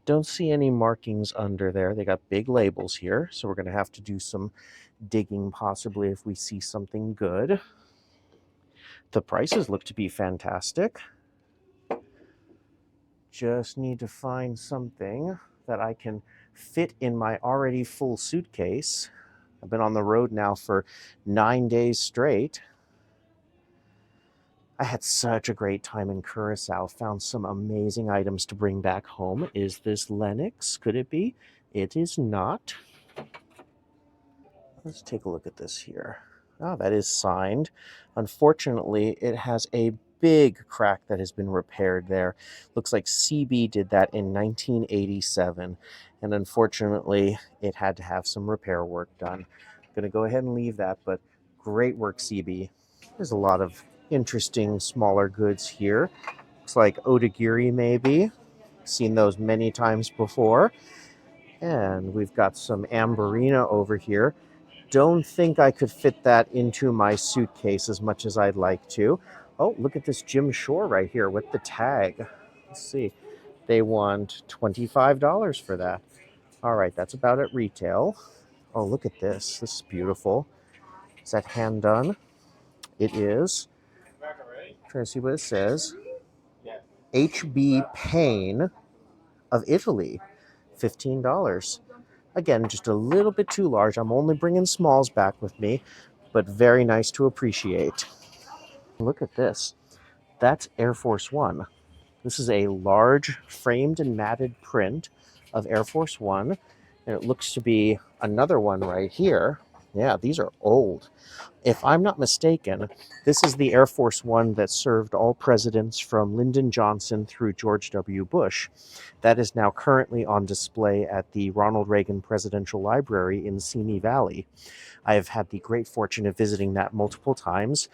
Don't see any markings under there. They got big labels here, so we're going to have to do some digging possibly if we see something good. The prices look to be fantastic. Just need to find something that I can fit in my already full suitcase. I've been on the road now for 9 days straight. I had such a great time in Curacao. Found some amazing items to bring back home. Is this Lennox? Could it be? It is not. Let's take a look at this here. That is signed. Unfortunately, it has a big crack that has been repaired there. Looks like CB did that in 1987. And unfortunately, it had to have some repair work done. I'm going to go ahead and leave that, but great work, CB. There's a lot of interesting smaller goods here. Looks like Odagiri maybe. Seen those many times before. And we've got some Amberina over here. Don't think I could fit that into my suitcase as much as I'd like to. Oh, look at this Jim Shore right here with the tag. Let's see. They want $25 for that. All right, that's about at retail. Oh, look at this. This is beautiful. Is that hand done? It is. Trying to see what it says. HB Payne of Italy, $15. Again, just a little bit too large. I'm only bringing smalls back with me, but very nice to appreciate. Look at this. That's Air Force One. This is a large framed and matted print of Air Force One, and it looks to be another one right here. Yeah, these are old. If I'm not mistaken, this is the Air Force One that served all presidents from Lyndon Johnson through George W. Bush. That is now currently on display at the Ronald Reagan Presidential Library in Simi Valley. I have had the great fortune of visiting that multiple times.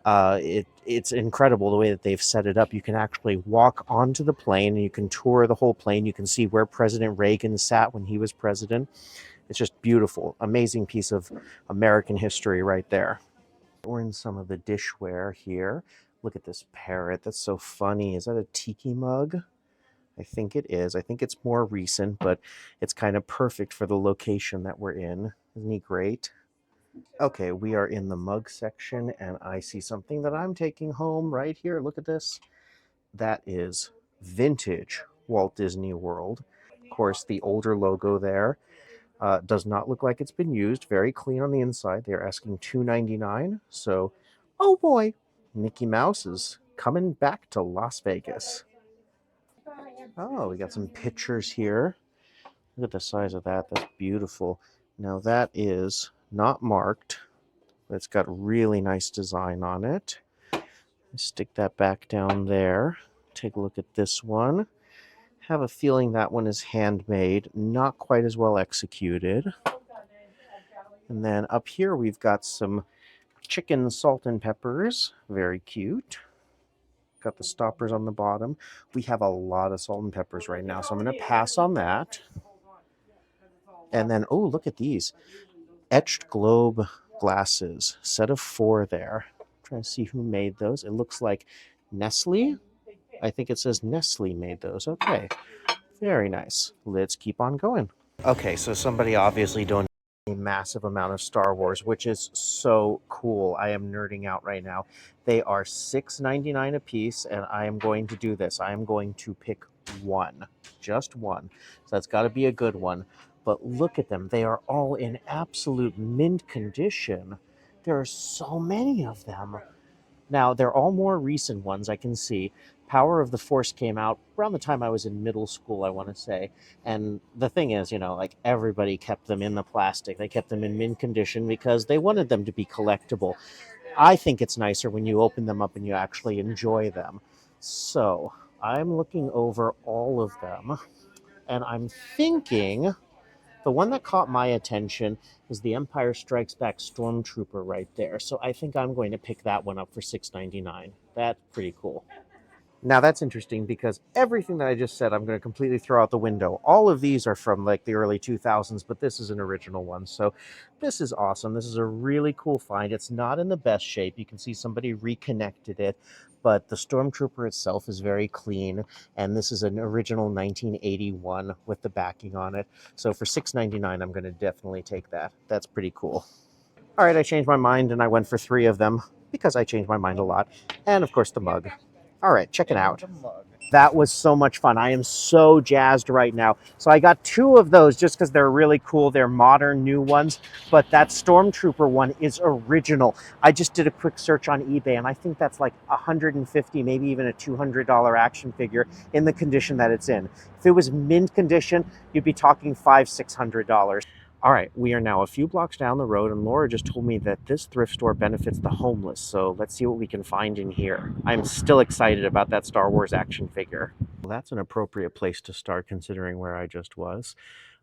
It's incredible the way that they've set it up. You can actually walk onto the plane and you can tour the whole plane. You can see where President Reagan sat when he was president. It's just beautiful. Amazing piece of American history right there. We're in some of the dishware here. Look at this parrot. That's so funny. Is that a tiki mug? I think it is. I think it's more recent, but it's kind of perfect for the location that we're in. Isn't he great? Okay, we are in the mug section, and I see something that I'm taking home right here. Look at this. That is vintage Walt Disney World. Of course, the older logo there. Does not look like it's been used. Very clean on the inside. They're asking $2.99. So, oh boy, Mickey Mouse is coming back to Las Vegas. Oh, we got some pictures here. Look at the size of that. That's beautiful. Now that is not marked. It's got really nice design on it. Stick that back down there. Take a look at this one. Have a feeling that one is handmade, not quite as well executed. And then up here we've got some chicken salt and peppers. Very cute. Got the stoppers on the bottom. We have a lot of salt and peppers right now, so I'm going to pass on that. And then, oh, look at these. etched globe glasses, set of 4 there. Trying to see who made those. It looks like Nestle. I think it says Nestle made those. Okay, very nice. Let's keep on going. Okay, so somebody obviously donated a massive amount of Star Wars, which is so cool. I am nerding out right now. They are $6.99 a piece, and I am going to do this. I am going to pick one, just one. So that's got to be a good one. But look at them. They are all in absolute mint condition. There are so many of them. Now, they're all more recent ones, I can see. Power of the Force came out around the time I was in middle school, I want to say. And the thing is, like everybody kept them in the plastic. They kept them in mint condition because they wanted them to be collectible. I think it's nicer when you open them up and you actually enjoy them. So I'm looking over all of them and I'm thinking the one that caught my attention is the Empire Strikes Back Stormtrooper right there. So I think I'm going to pick that one up for $6.99. That's pretty cool. Now that's interesting because everything that I just said, I'm going to completely throw out the window. All of these are from like the early 2000s, but this is an original one. So this is awesome. This is a really cool find. It's not in the best shape. You can see somebody reconnected it, but the Stormtrooper itself is very clean. And this is an original 1981 with the backing on it. So for $6.99, I'm going to definitely take that. That's pretty cool. All right, I changed my mind and I went for 3 of them because I change my mind a lot. And of course the mug. All right, check it out. That was so much fun. I am so jazzed right now. So I got 2 of those just because they're really cool. They're modern, new ones. But that Stormtrooper one is original. I just did a quick search on eBay, and I think that's like $150, maybe even a $200 action figure in the condition that it's in. If it was mint condition, you'd be talking $500-$600. All right, we are now a few blocks down the road, and Laura just told me that this thrift store benefits the homeless, so let's see what we can find in here. I'm still excited about that Star Wars action figure. Well, that's an appropriate place to start considering where I just was.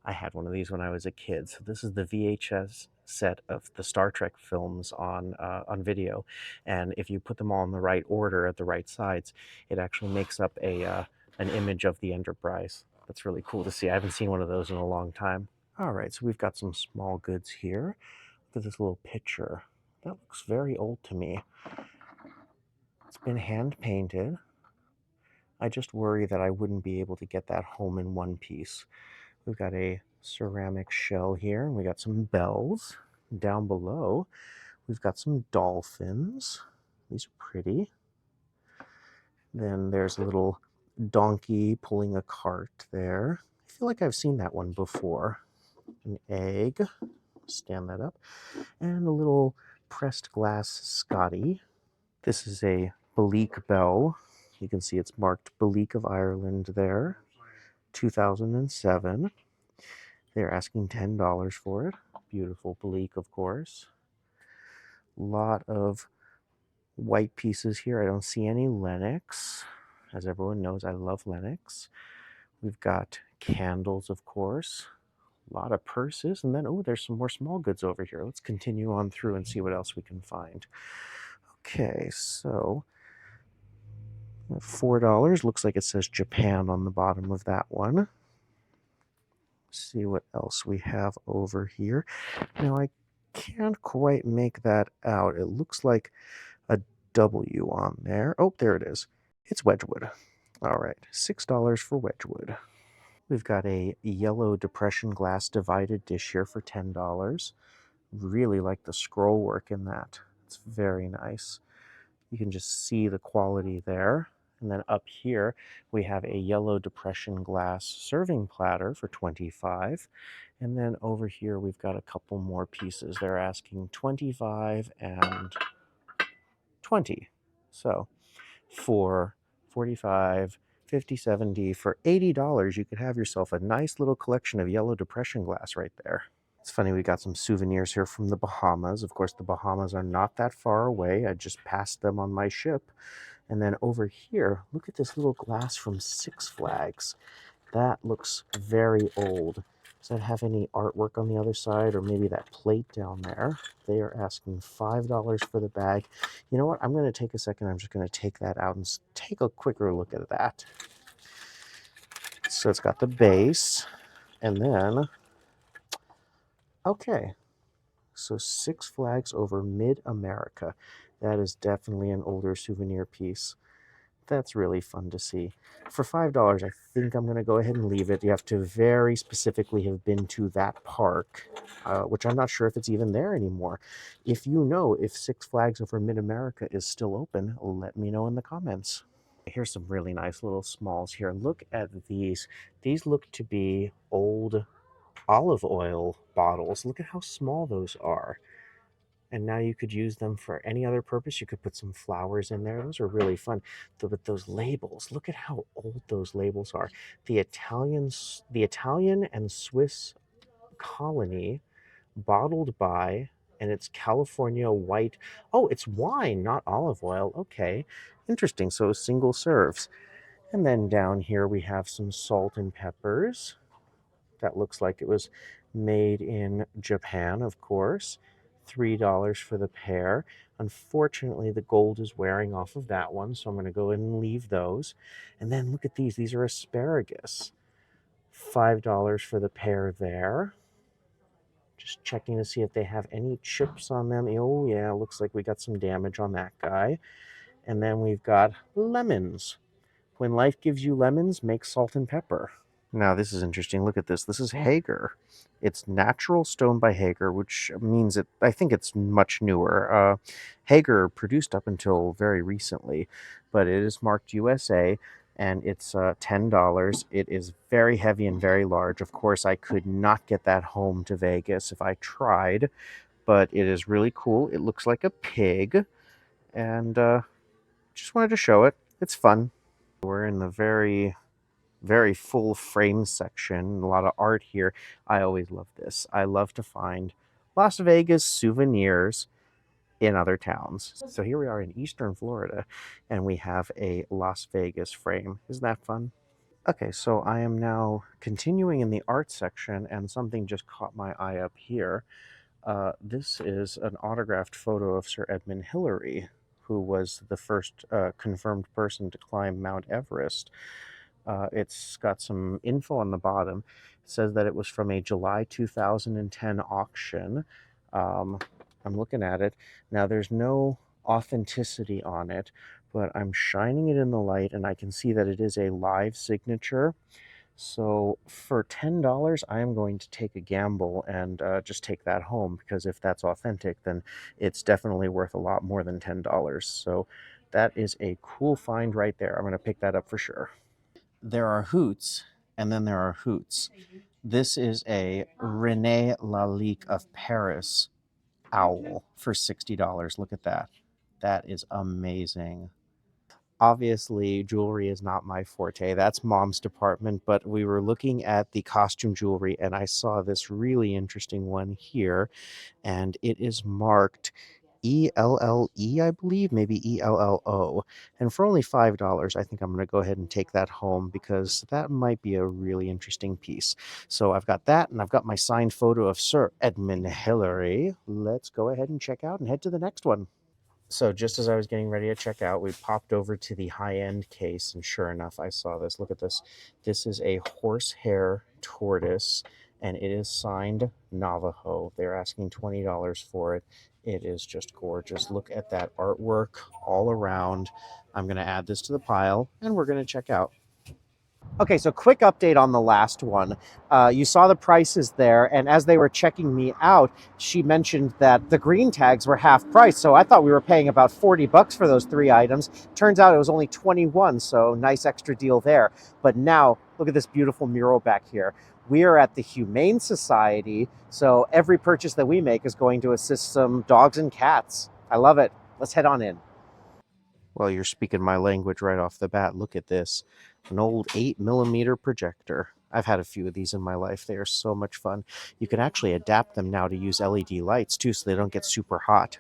I had one of these when I was a kid, so this is the VHS set of the Star Trek films on video, and if you put them all in the right order at the right sides, it actually makes up an image of the Enterprise. That's really cool to see. I haven't seen one of those in a long time. All right, so we've got some small goods here. Look at this little picture. That looks very old to me. It's been hand painted. I just worry that I wouldn't be able to get that home in one piece. We've got a ceramic shell here, and we got some bells. Down below, we've got some dolphins. These are pretty. Then there's a little donkey pulling a cart there. I feel like I've seen that one before. An egg. Stand that up. And a little pressed glass Scotty. This is a Bleak bell. You can see it's marked Bleak of Ireland there. 2007. They're asking $10 for it. Beautiful Bleak, of course. Lot of white pieces here. I don't see any Lennox. As everyone knows, I love Lennox. We've got candles, of course. A lot of purses, and then, oh, there's some more small goods over here. Let's continue on through and see what else we can find. Okay, so $4. Looks like it says Japan on the bottom of that one. Let's see what else we have over here. Now, I can't quite make that out. It looks like a W on there. Oh, there it is. It's Wedgwood. All right, $6 for Wedgwood. We've got a yellow depression glass divided dish here for $10. Really like the scroll work in that. It's very nice. You can just see the quality there. And then up here, we have a yellow depression glass serving platter for $25. And then over here, we've got a couple more pieces. They're asking $25 and $20. So for $45, $50, $70, for $80, you could have yourself a nice little collection of yellow depression glass right there. It's funny, we got some souvenirs here from the Bahamas. Of course, the Bahamas are not that far away. I just passed them on my ship. And then over here, look at this little glass from Six Flags. That looks very old. Does that have any artwork on the other side, or maybe that plate down there? They are asking $5 for the bag. You know what? I'm going to take a second. I'm just going to take that out and take a quicker look at that. So it's got the base, and then, okay. So Six Flags over Mid-America. That is definitely an older souvenir piece. That's really fun to see. For $5, I think I'm going to go ahead and leave it. You have to very specifically have been to that park, which I'm not sure if it's even there anymore. If you know if Six Flags over Mid-America is still open, let me know in the comments. Here's some really nice little smalls here. Look at these. These look to be old olive oil bottles. Look at how small those are. And now you could use them for any other purpose. You could put some flowers in there. Those are really fun. But those labels, look at how old those labels are. The Italian and Swiss colony, bottled by, and it's California white. Oh, it's wine, not olive oil. Okay, interesting. So single serves. And then down here we have some salt and peppers. That looks like it was made in Japan, of course. $3 for the pair. Unfortunately, the gold is wearing off of that one, so I'm going to go ahead and leave those. And then look at these. These are asparagus. $5 for the pair there. Just checking to see if they have any chips on them. Oh, yeah, looks like we got some damage on that guy. And then we've got lemons. When life gives you lemons, make salt and pepper. Now, this is interesting. Look at this. This is Hager. It's natural stone by Hager, which means I think it's much newer. Hager produced up until very recently, but it is marked USA, and it's $10. It is very heavy and very large. Of course, I could not get that home to Vegas if I tried, but it is really cool. It looks like a pig, and just wanted to show it. It's fun. We're in the very full frame section, a lot of art here. I always love this. I love to find Las Vegas souvenirs in other towns. So here we are in Eastern Florida, and we have a Las Vegas frame. Isn't that fun? Okay, so I am now continuing in the art section, and something just caught my eye up here. This is an autographed photo of Sir Edmund Hillary, who was the first confirmed person to climb Mount Everest. It's got some info on the bottom. It says that it was from a July 2010 auction. Um, I'm looking at it. Now, there's no authenticity on it, but I'm shining it in the light, and I can see that it is a live signature. So for $10, I am going to take a gamble and just take that home, because if that's authentic, then it's definitely worth a lot more than $10. So that is a cool find right there. I'm going to pick that up for sure. There are hoots, and then there are hoots. This is a René Lalique of Paris owl for $60. Look at that. That is amazing. Obviously, jewelry is not my forte. That's mom's department, but we were looking at the costume jewelry, and I saw this really interesting one here, and it is marked ELLE, I believe, maybe ELLO. And for only $5, I think I'm going to go ahead and take that home, because that might be a really interesting piece. So I've got that, and I've got my signed photo of Sir Edmund Hillary. Let's go ahead and check out and head to the next one. So just as I was getting ready to check out, we popped over to the high-end case, and sure enough, I saw this. Look at this. This is a horsehair tortoise, and it is signed Navajo. They're asking $20 for it. It is just gorgeous. Look at that artwork all around. I'm going to add this to the pile, and we're going to check out. Okay, so quick update on the last one. You saw the prices there, and as they were checking me out, she mentioned that the green tags were half price. So I thought we were paying about $40 for those 3 items. Turns out it was only 21, so nice extra deal there. But now, look at this beautiful mural back here. We are at the Humane Society, so every purchase that we make is going to assist some dogs and cats. I love it. Let's head on in. Well, you're speaking my language right off the bat. Look at this. An old 8mm projector. I've had a few of these in my life. They are so much fun. You can actually adapt them now to use LED lights too, so they don't get super hot.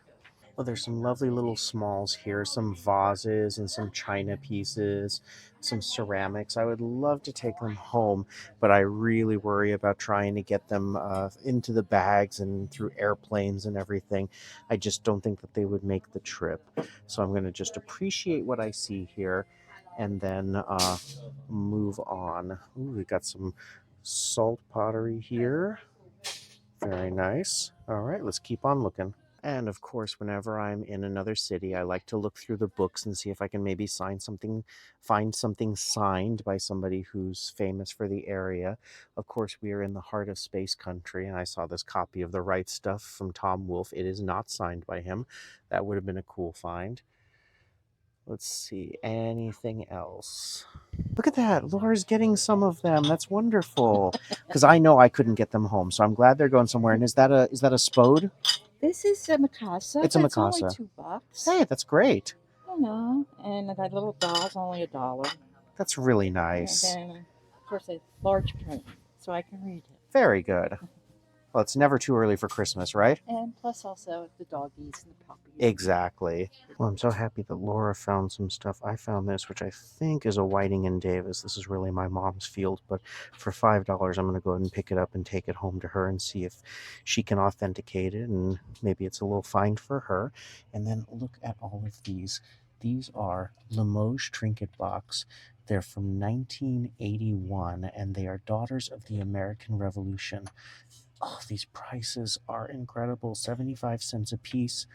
Well, there's some lovely little smalls here, some vases and some china pieces, some ceramics. I would love to take them home, but I really worry about trying to get them into the bags and through airplanes and everything. I just don't think that they would make the trip. So I'm going to just appreciate what I see here and then move on. Ooh, we got some salt pottery here Very nice. All right, let's keep on looking. And of course, whenever I'm in another city, I like to look through the books and see if I can maybe find something signed by somebody who's famous for the area. Of course, we are in the heart of space country, and I saw this copy of The Right Stuff from Tom Wolfe. It is not signed by him. That would have been a cool find. Let's see, anything else? Look at that. Laura's getting some of them. That's wonderful. Because I know I couldn't get them home, so I'm glad they're going somewhere. And is that a spode? This is a Mikasa. It's a It's only Mikasa. $2. Hey, that's great. I know. And I got little dolls, only $1. That's really And nice. then, of course, a large print, so I can read it. Very good. Well, it's never too early for Christmas, right? And plus also the doggies and the puppies. Exactly. Well, I'm so happy that Laura found some stuff. I found this, which I think is a Whiting and Davis. This is really my mom's field, but for $5, I'm going to go ahead and pick it up and take it home to her and see if she can authenticate it, and maybe it's a little find for her. And then look at all of these. These are Limoges Trinket Box. They're from 1981, and they are Daughters of the American Revolution. Oh, these prices are incredible. 75 cents a piece.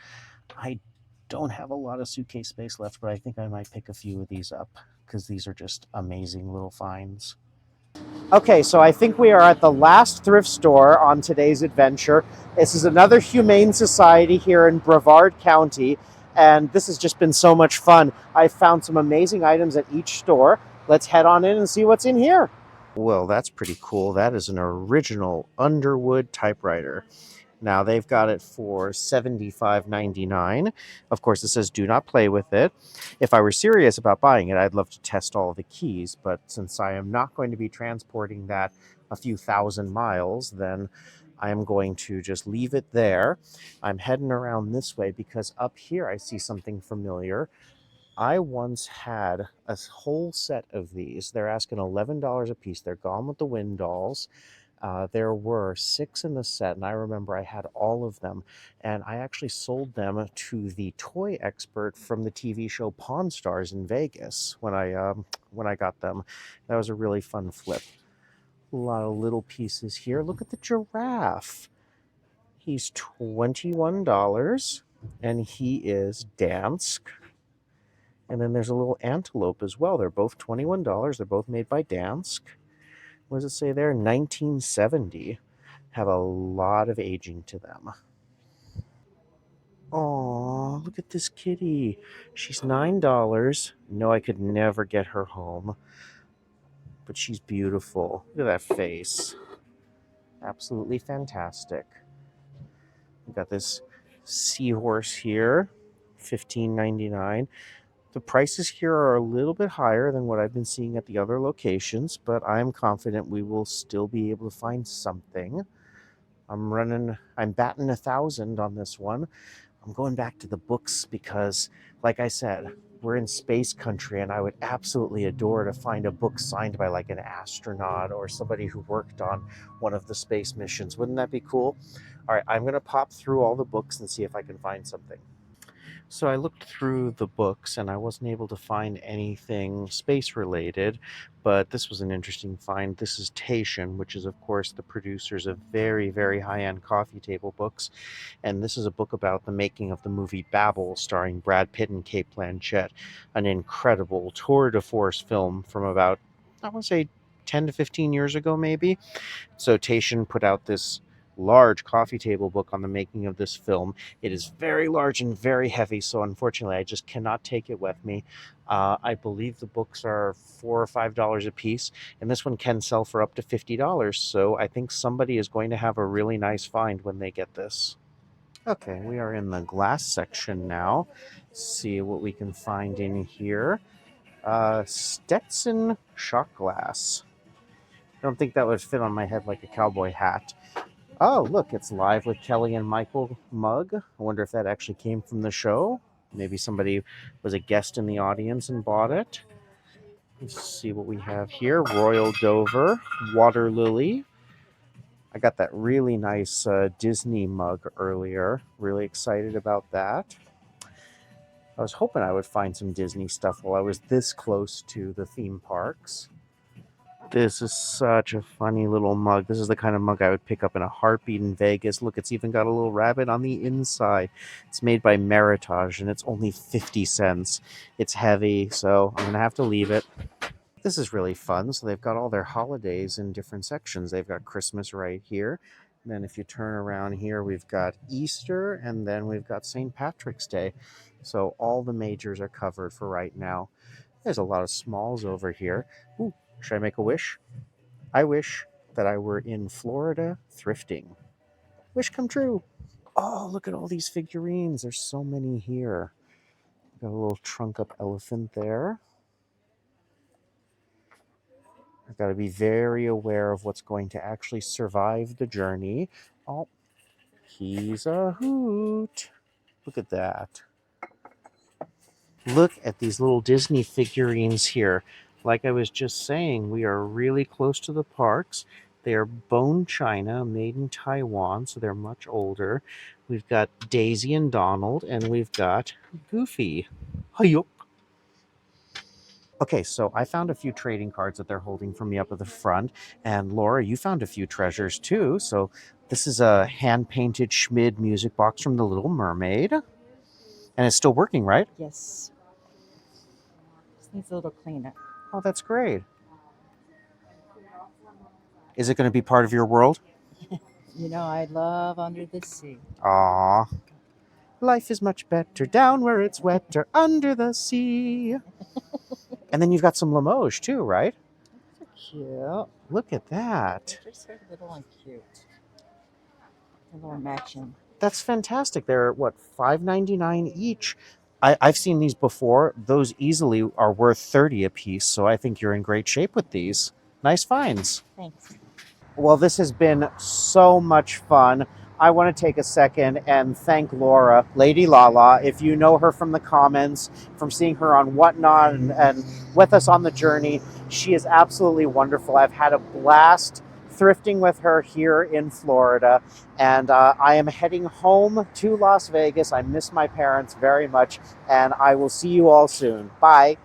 I don't have a lot of suitcase space left, but I think I might pick a few of these up because these are just amazing little finds. Okay, so I think we are at the last thrift store on today's adventure. This is another Humane Society here in Brevard County, and this has just been so much fun. I found some amazing items at each store. Let's head on in and see what's in here. Well, that's pretty cool. That is an original Underwood typewriter. Now they've got it for $75.99. Of course, it says do not play with it. If I were serious about buying it, I'd love to test all of the keys, but since I am not going to be transporting that a few thousand miles, then I am going to just leave it there. I'm heading around this way because up here I see something familiar. I once had a whole set of these. They're asking $11 a piece. They're Gone with the Wind dolls. There were 6 in the set, and I remember I had all of them. And I actually sold them to the toy expert from the TV show Pawn Stars in Vegas when I got them. That was a really fun flip. A lot of little pieces here. Look at the giraffe. He's $21, and he is Dansk. And then there's a little antelope as well. They're both $21. They're both made by Dansk. What does it say there? 1970. Have a lot of aging to them. Oh, look at this kitty. She's $9. No, I could never get her home. But she's beautiful. Look at that face. Absolutely fantastic. We got this seahorse here. $15.99. The prices here are a little bit higher than what I've been seeing at the other locations, but I'm confident we will still be able to find something. I'm batting 1,000 on this one. I'm going back to the books because, like I said, we're in space country, and I would absolutely adore to find a book signed by like an astronaut or somebody who worked on one of the space missions. Wouldn't that be cool? All right, I'm going to pop through all the books and see if I can find something. So I looked through the books and I wasn't able to find anything space related, but this was an interesting find. This is Tation, which is of course the producers of very, very high-end coffee table books. And this is a book about the making of the movie Babel, starring Brad Pitt and Cate Blanchett, an incredible tour de force film from about, I want to say, 10 to 15 years ago, maybe. So Tation put out this large coffee table book on the making of this film. It is very large and very heavy, so unfortunately I just cannot take it with me. I believe the books are $4 or $5 a piece, and this one can sell for up to $50, so I think somebody is going to have a really nice find when they get this. Okay, we are in the glass section now. Let's see what we can find in here. Stetson shot glass. I don't think that would fit on my head like a cowboy hat. Oh, look, it's Live with Kelly and Michael mug. I wonder if that actually came from the show. Maybe somebody was a guest in the audience and bought it. Let's see what we have here. Royal Dover, Water Lily. I got that really nice Disney mug earlier. Really excited about that. I was hoping I would find some Disney stuff while I was this close to the theme parks. This is such a funny little mug. This is the kind of mug I would pick up in a heartbeat in Vegas. Look, it's even got a little rabbit on the inside. It's made by Meritage, and it's only 50 cents. It's heavy, so I'm going to have to leave it. This is really fun. So they've got all their holidays in different sections. They've got Christmas right here. And then if you turn around here, we've got Easter, and then we've got St. Patrick's Day. So all the majors are covered for right now. There's a lot of smalls over here. Ooh, should I make a wish? I wish that I were in Florida thrifting. Wish come true. Oh, look at all these figurines. There's so many here. Got a little trunk up elephant there. I've got to be very aware of what's going to actually survive the journey. Oh, he's a hoot. Look at that. Look at these little Disney figurines here. Like I was just saying, we are really close to the parks. They are bone china, made in Taiwan, so they're much older. We've got Daisy and Donald, and we've got Goofy. Hi-yo. Okay, so I found a few trading cards that they're holding for me up at the front. And Laura, you found a few treasures too. So this is a hand-painted Schmid music box from The Little Mermaid. And it's still working, right? Yes. Just needs a little cleanup. Oh, that's great. Is it going to be part of your world? You know, I love Under the Sea. Aww. Life is much better down where it's wetter under the sea. And then you've got some Limoges too, right? They're cute. Look at that. They're so little and cute. A little matching. That's fantastic. They're, what, $5.99 each? I've seen these before. Those easily are worth $30 a piece, so I think you're in great shape with these. Nice finds. Thanks. Well, this has been so much fun. I want to take a second and thank Laura, Lady Lala. If you know her from the comments, from seeing her on Whatnot and with us on the journey, she is absolutely wonderful. I've had a blast thrifting with her here in Florida, and I am heading home to Las Vegas. I miss my parents very much, and I will see you all soon. Bye.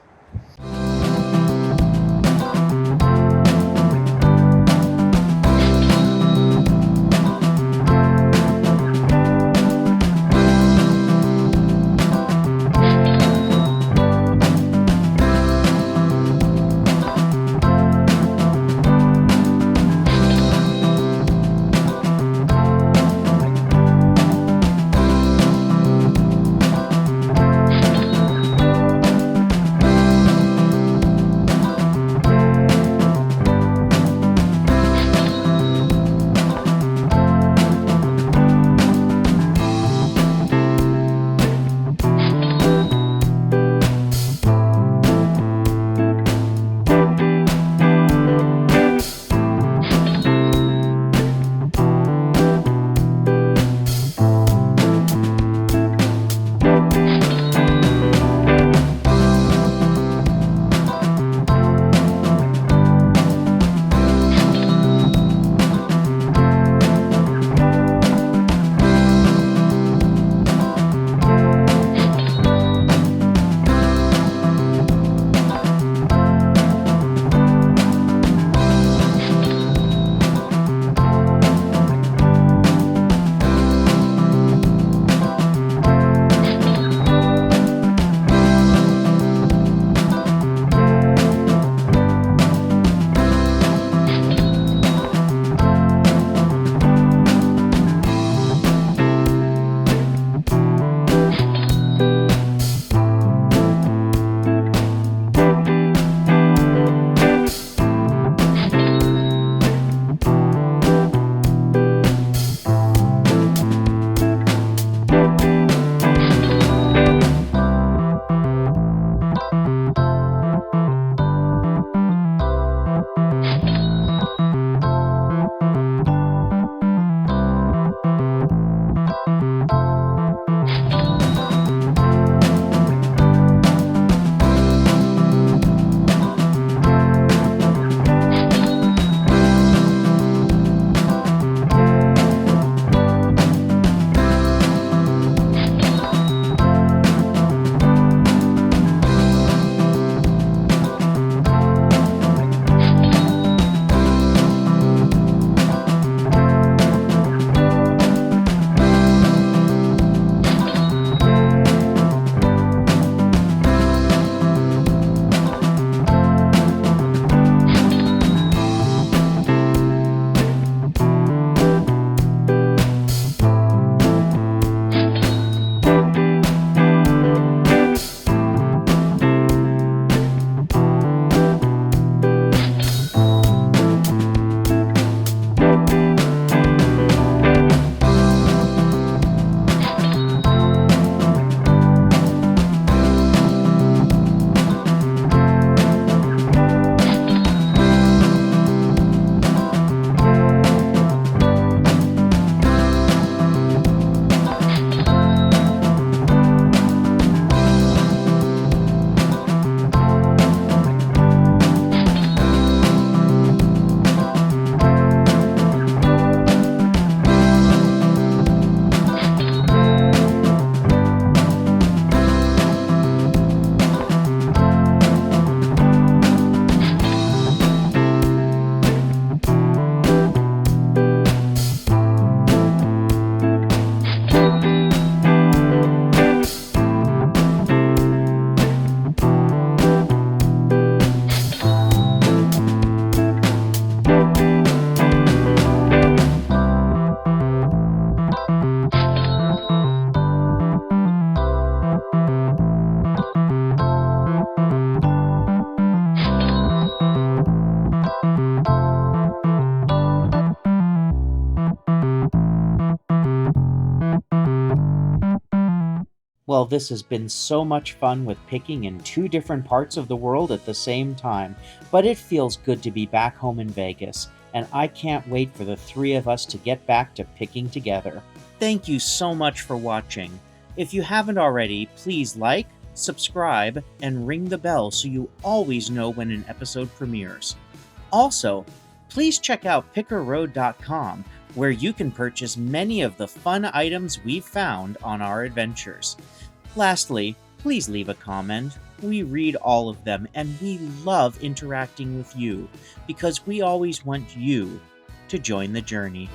Well, this has been so much fun with picking in 2 different parts of the world at the same time, but it feels good to be back home in Vegas, and I can't wait for the 3 of us to get back to picking together. Thank you so much for watching. If you haven't already, please like, subscribe, and ring the bell so you always know when an episode premieres. Also, please check out pickerroad.com, where you can purchase many of the fun items we've found on our adventures. Lastly, please leave a comment. We read all of them, and we love interacting with you, because we always want you to join the journey.